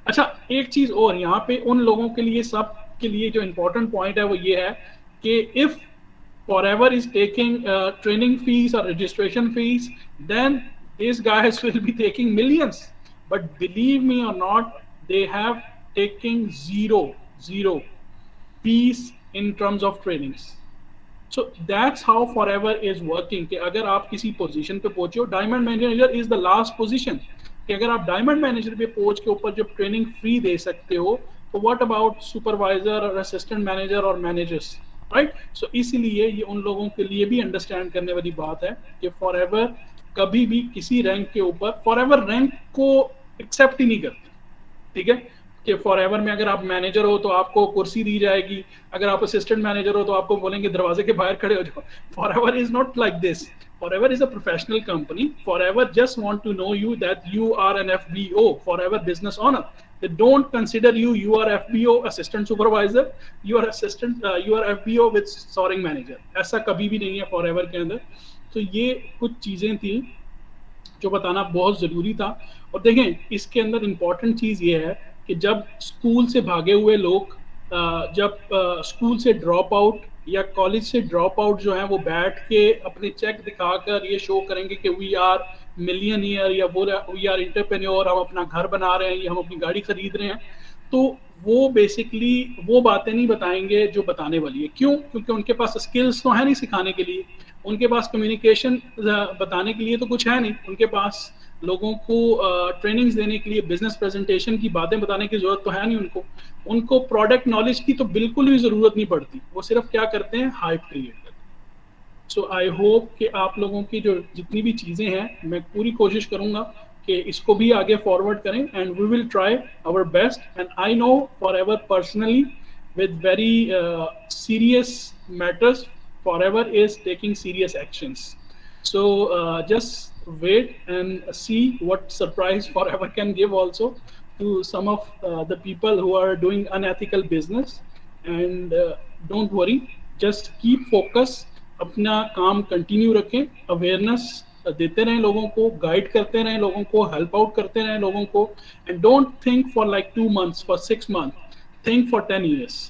अच्छा, एक चीज और यहाँ पे उन लोगों के लिए, सब के लिए जो इम्पोर्टेंट पॉइंट है वो ये है कि if Forever is taking training fees or registration fees, then these guys will be taking millions. But believe me or not, they have taken zero fees in terms of trainings. So that's how Forever is working. कि अगर आप किसी position पे पहुंचे हो, diamond manager is the last position, कि अगर आप डायमंड मैनेजर पे पहुंच के ऊपर जब ट्रेनिंग फ्री दे सकते हो, तो व्हाट अबाउट सुपरवाइजर और असिस्टेंट मैनेजर और मैनेजर्स, राइट. सो इसीलिए ये उन लोगों के लिए भी अंडरस्टैंड करने वाली बात है कि फॉरएवर कभी भी किसी रैंक के ऊपर, फॉरएवर रैंक को एक्सेप्ट ही नहीं करती, ठीक है. कि फॉरएवर में अगर आप मैनेजर हो तो आपको कुर्सी दी जाएगी, अगर आप असिस्टेंट मैनेजर हो तो आपको बोलेंगे दरवाजे के बाहर खड़े हो जाओ. Forever is not like this. Forever is a professional company. Forever just want to know you that you are an FBO, Forever business owner. They don't consider you are FBO assistant supervisor, you are FBO with soaring manager. ऐसा कभी भी नहीं है Forever के अंदर. तो ये कुछ चीजें थी जो बताना बहुत जरूरी था. और देखें, इसके अंदर इम्पोर्टेंट चीज ये है कि जब स्कूल से भागे हुए लोग, जब स्कूल से ड्रॉप आउट या कॉलेज से ड्रॉप आउट जो है वो बैठ के अपने चेक दिखाकर ये शो करेंगे कि वी आर मिलियनियर या वी आर एंटरप्रेन्योर, हम अपना घर बना रहे हैं या हम अपनी गाड़ी खरीद रहे हैं, तो वो बेसिकली वो बातें नहीं बताएंगे जो बताने वाली है. क्यों? क्योंकि उनके पास स्किल्स तो है नहीं सिखाने के लिए, उनके पास कम्युनिकेशन बताने के लिए तो कुछ है नहीं, उनके पास लोगों को ट्रेनिंग्स देने के लिए बिजनेस प्रेजेंटेशन की बातें बताने की जरूरत तो है नहीं उनको प्रोडक्ट नॉलेज की तो बिल्कुल भी जरूरत नहीं पड़ती. वो सिर्फ क्या करते हैं, हाइप क्रिएट करते हैं. सो आई होप कि आप लोगों की जो जितनी भी चीज़ें हैं, मैं पूरी कोशिश करूंगा कि इसको भी आगे फॉरवर्ड करें, and we will try our best. And I know Forever personally with very serious matters, Forever is taking serious actions. So just wait and see what surprise Forever can give also to some of the people who are doing unethical business. And don't worry, just keep focus, अपना काम continue रखें, awareness देते रहें लोगों को, guide करते रहें लोगों को, हेल्प आउट करते रहें लोगों को. And don't think for like 2 months, for 6 months, think for 10 years.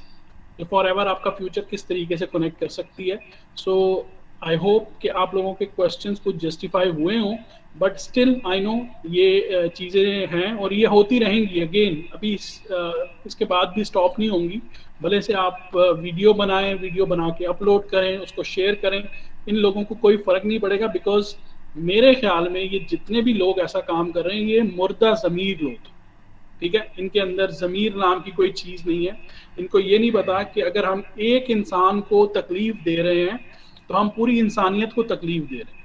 Forever आपका फ्यूचर किस तरीके से कनेक्ट कर सकती है. सो आई होप कि आप लोगों के क्वेश्चंस कुछ जस्टिफाई हुए हों, बट स्टिल आई नो ये चीज़ें हैं और ये होती रहेंगी. अगेन अभी इसके बाद भी स्टॉप नहीं होंगी. भले से आप वीडियो बनाएं, वीडियो बना के अपलोड करें, उसको शेयर करें, इन लोगों को कोई फ़र्क नहीं पड़ेगा. बिकॉज मेरे ख्याल में ये जितने भी लोग ऐसा काम कर रहे हैं, ये मुर्दा ज़मीर लोग, ठीक है. इनके अंदर ज़मीर नाम की कोई चीज़ नहीं है. इनको ये नहीं पता कि अगर हम एक इंसान को तकलीफ दे रहे हैं तो हम पूरी इंसानियत को तकलीफ दे रहे हैं,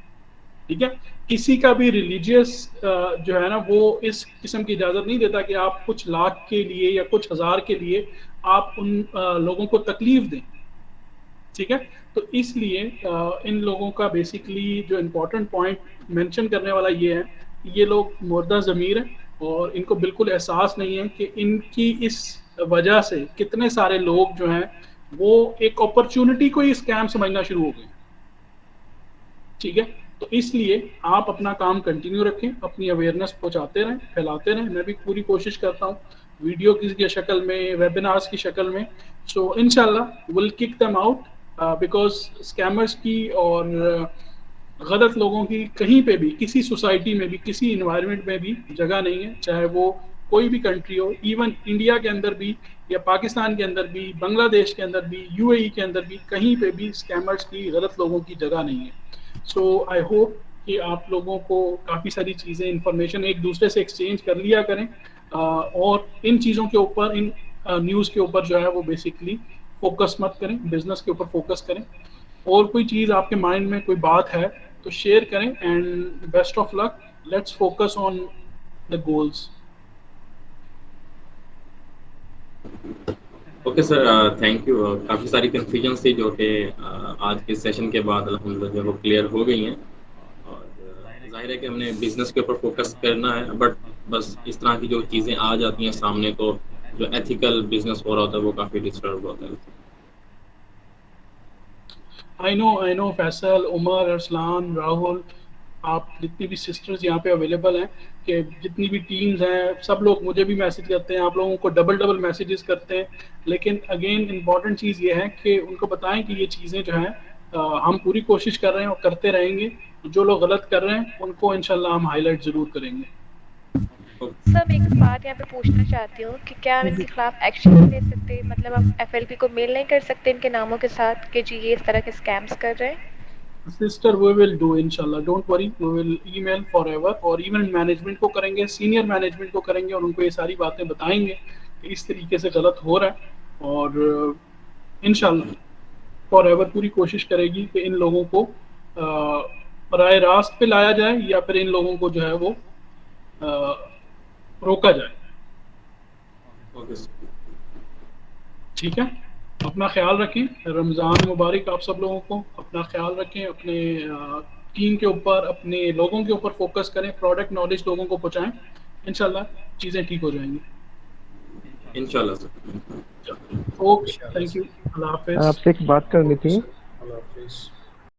ठीक है. किसी का भी रिलीजियस जो है ना, वो इस किस्म की इजाज़त नहीं देता कि आप कुछ लाख के लिए या कुछ हज़ार के लिए आप उन लोगों को तकलीफ दें, ठीक है. तो इसलिए इन लोगों का बेसिकली जो इम्पोर्टेंट पॉइंट मेंशन करने वाला ये है, ये लोग मुर्दा ज़मीर हैं और इनको बिल्कुल एहसास नहीं है कि इनकी इस वजह से कितने सारे लोग जो हैं वो एक अपॉर्चुनिटी को ही स्कैम समझना शुरू हो गए, ठीक है. तो इसलिए आप अपना काम कंटिन्यू रखें, अपनी अवेयरनेस पहुंचाते रहें, फैलाते रहें. मैं भी पूरी कोशिश करता हूँ वीडियो की शक्ल में, वेबिनार्स की शक्ल में. सो इंशाल्लाह will kick them out, because scammers की और गलत लोगों की कहीं पे भी, किसी सोसाइटी में भी, किसी इन्वायरमेंट में भी जगह नहीं है, चाहे वो कोई भी कंट्री हो, इवन इंडिया के अंदर भी या पाकिस्तान के अंदर भी, बांग्लादेश के अंदर भी, यूएई के अंदर भी, कहीं पे भी स्कैमर्स की, गलत लोगों की जगह नहीं है। सो आई होप कि आप लोगों को काफ़ी सारी चीज़ें, इंफॉर्मेशन एक दूसरे से एक्सचेंज कर लिया करें, और इन चीज़ों के ऊपर, इन न्यूज़ के ऊपर जो है वो बेसिकली फोकस मत करें, बिजनेस के ऊपर फोकस करें। और कोई चीज़ आपके माइंड में कोई बात है तो शेयर करें, and best of luck, let's focus on the goals. Okay sir, thank you. काफ़ी सारी कन्फ्यूजन थी जो कि आज के सेशन के बाद अल्हम्दुलिल्लाह जो वो क्लियर हो गई हैं, और जाहिर है कि हमने बिजनेस के ऊपर फोकस करना है, बट बस इस तरह की जो चीज़ें आ जाती हैं सामने तो जो एथिकल बिजनेस हो रहा होता है वो काफ़ी डिस्टर्ब होता है। आई नो फैसल, उमर, अरसलान, राहुल, आप जितनी भी सिस्टर्स यहाँ पे अवेलेबल हैं, कि जितनी भी टीम्स हैं, सब लोग मुझे भी मैसेज करते हैं, आप लोगों को डबल मैसेजेस करते हैं, लेकिन अगेन इम्पॉर्टेंट चीज़ ये है कि उनको बताएं कि ये चीज़ें जो हैं हम पूरी कोशिश कर रहे हैं और करते रहेंगे। जो लोग गलत कर रहे हैं उनको इंशाल्लाह हम हाईलाइट ज़रूर करेंगे। सर मैं एक बात यहाँ पे पूछना चाहती हूँ कि क्या हम इनके खिलाफ एक्शन नहीं ले सकते? मतलब हम एफएलपी को मेल नहीं कर सकते इनके नामों के साथ कि जी ये इस तरह के स्कैम्स कर रहे हैं? सिस्टर वी विल डू इंशाल्लाह, don't worry, we will email Forever, और इवन मैनेजमेंट को करेंगे, सीनियर मैनेजमेंट को करेंगे, और उनको ये सारी बातें बताएंगे कि इस तरीके से गलत हो रहा है, और इंशाल्लाह फॉरएवर पूरी कोशिश करेगी कि इन लोगों को राय रास्त पे लाया जाए, या फिर इन लोगों को जो है वो रोका जाए। ठीक है, अपना ख्याल रखें, रमज़ान मुबारक आप सब लोगों को। अपना ख्याल रखें, अपने टीम के ऊपर, अपने लोगों के ऊपर फोकस करें, प्रोडक्ट नॉलेज लोगों को पहुंचाएं, इंशाल्लाह चीज़ें ठीक हो जाएंगी इंशाल्लाह सर। ओके, थैंक यू, अल्लाह हाफिज़। आपसे एक बात करनी थी। अल्लाह हाफिज़।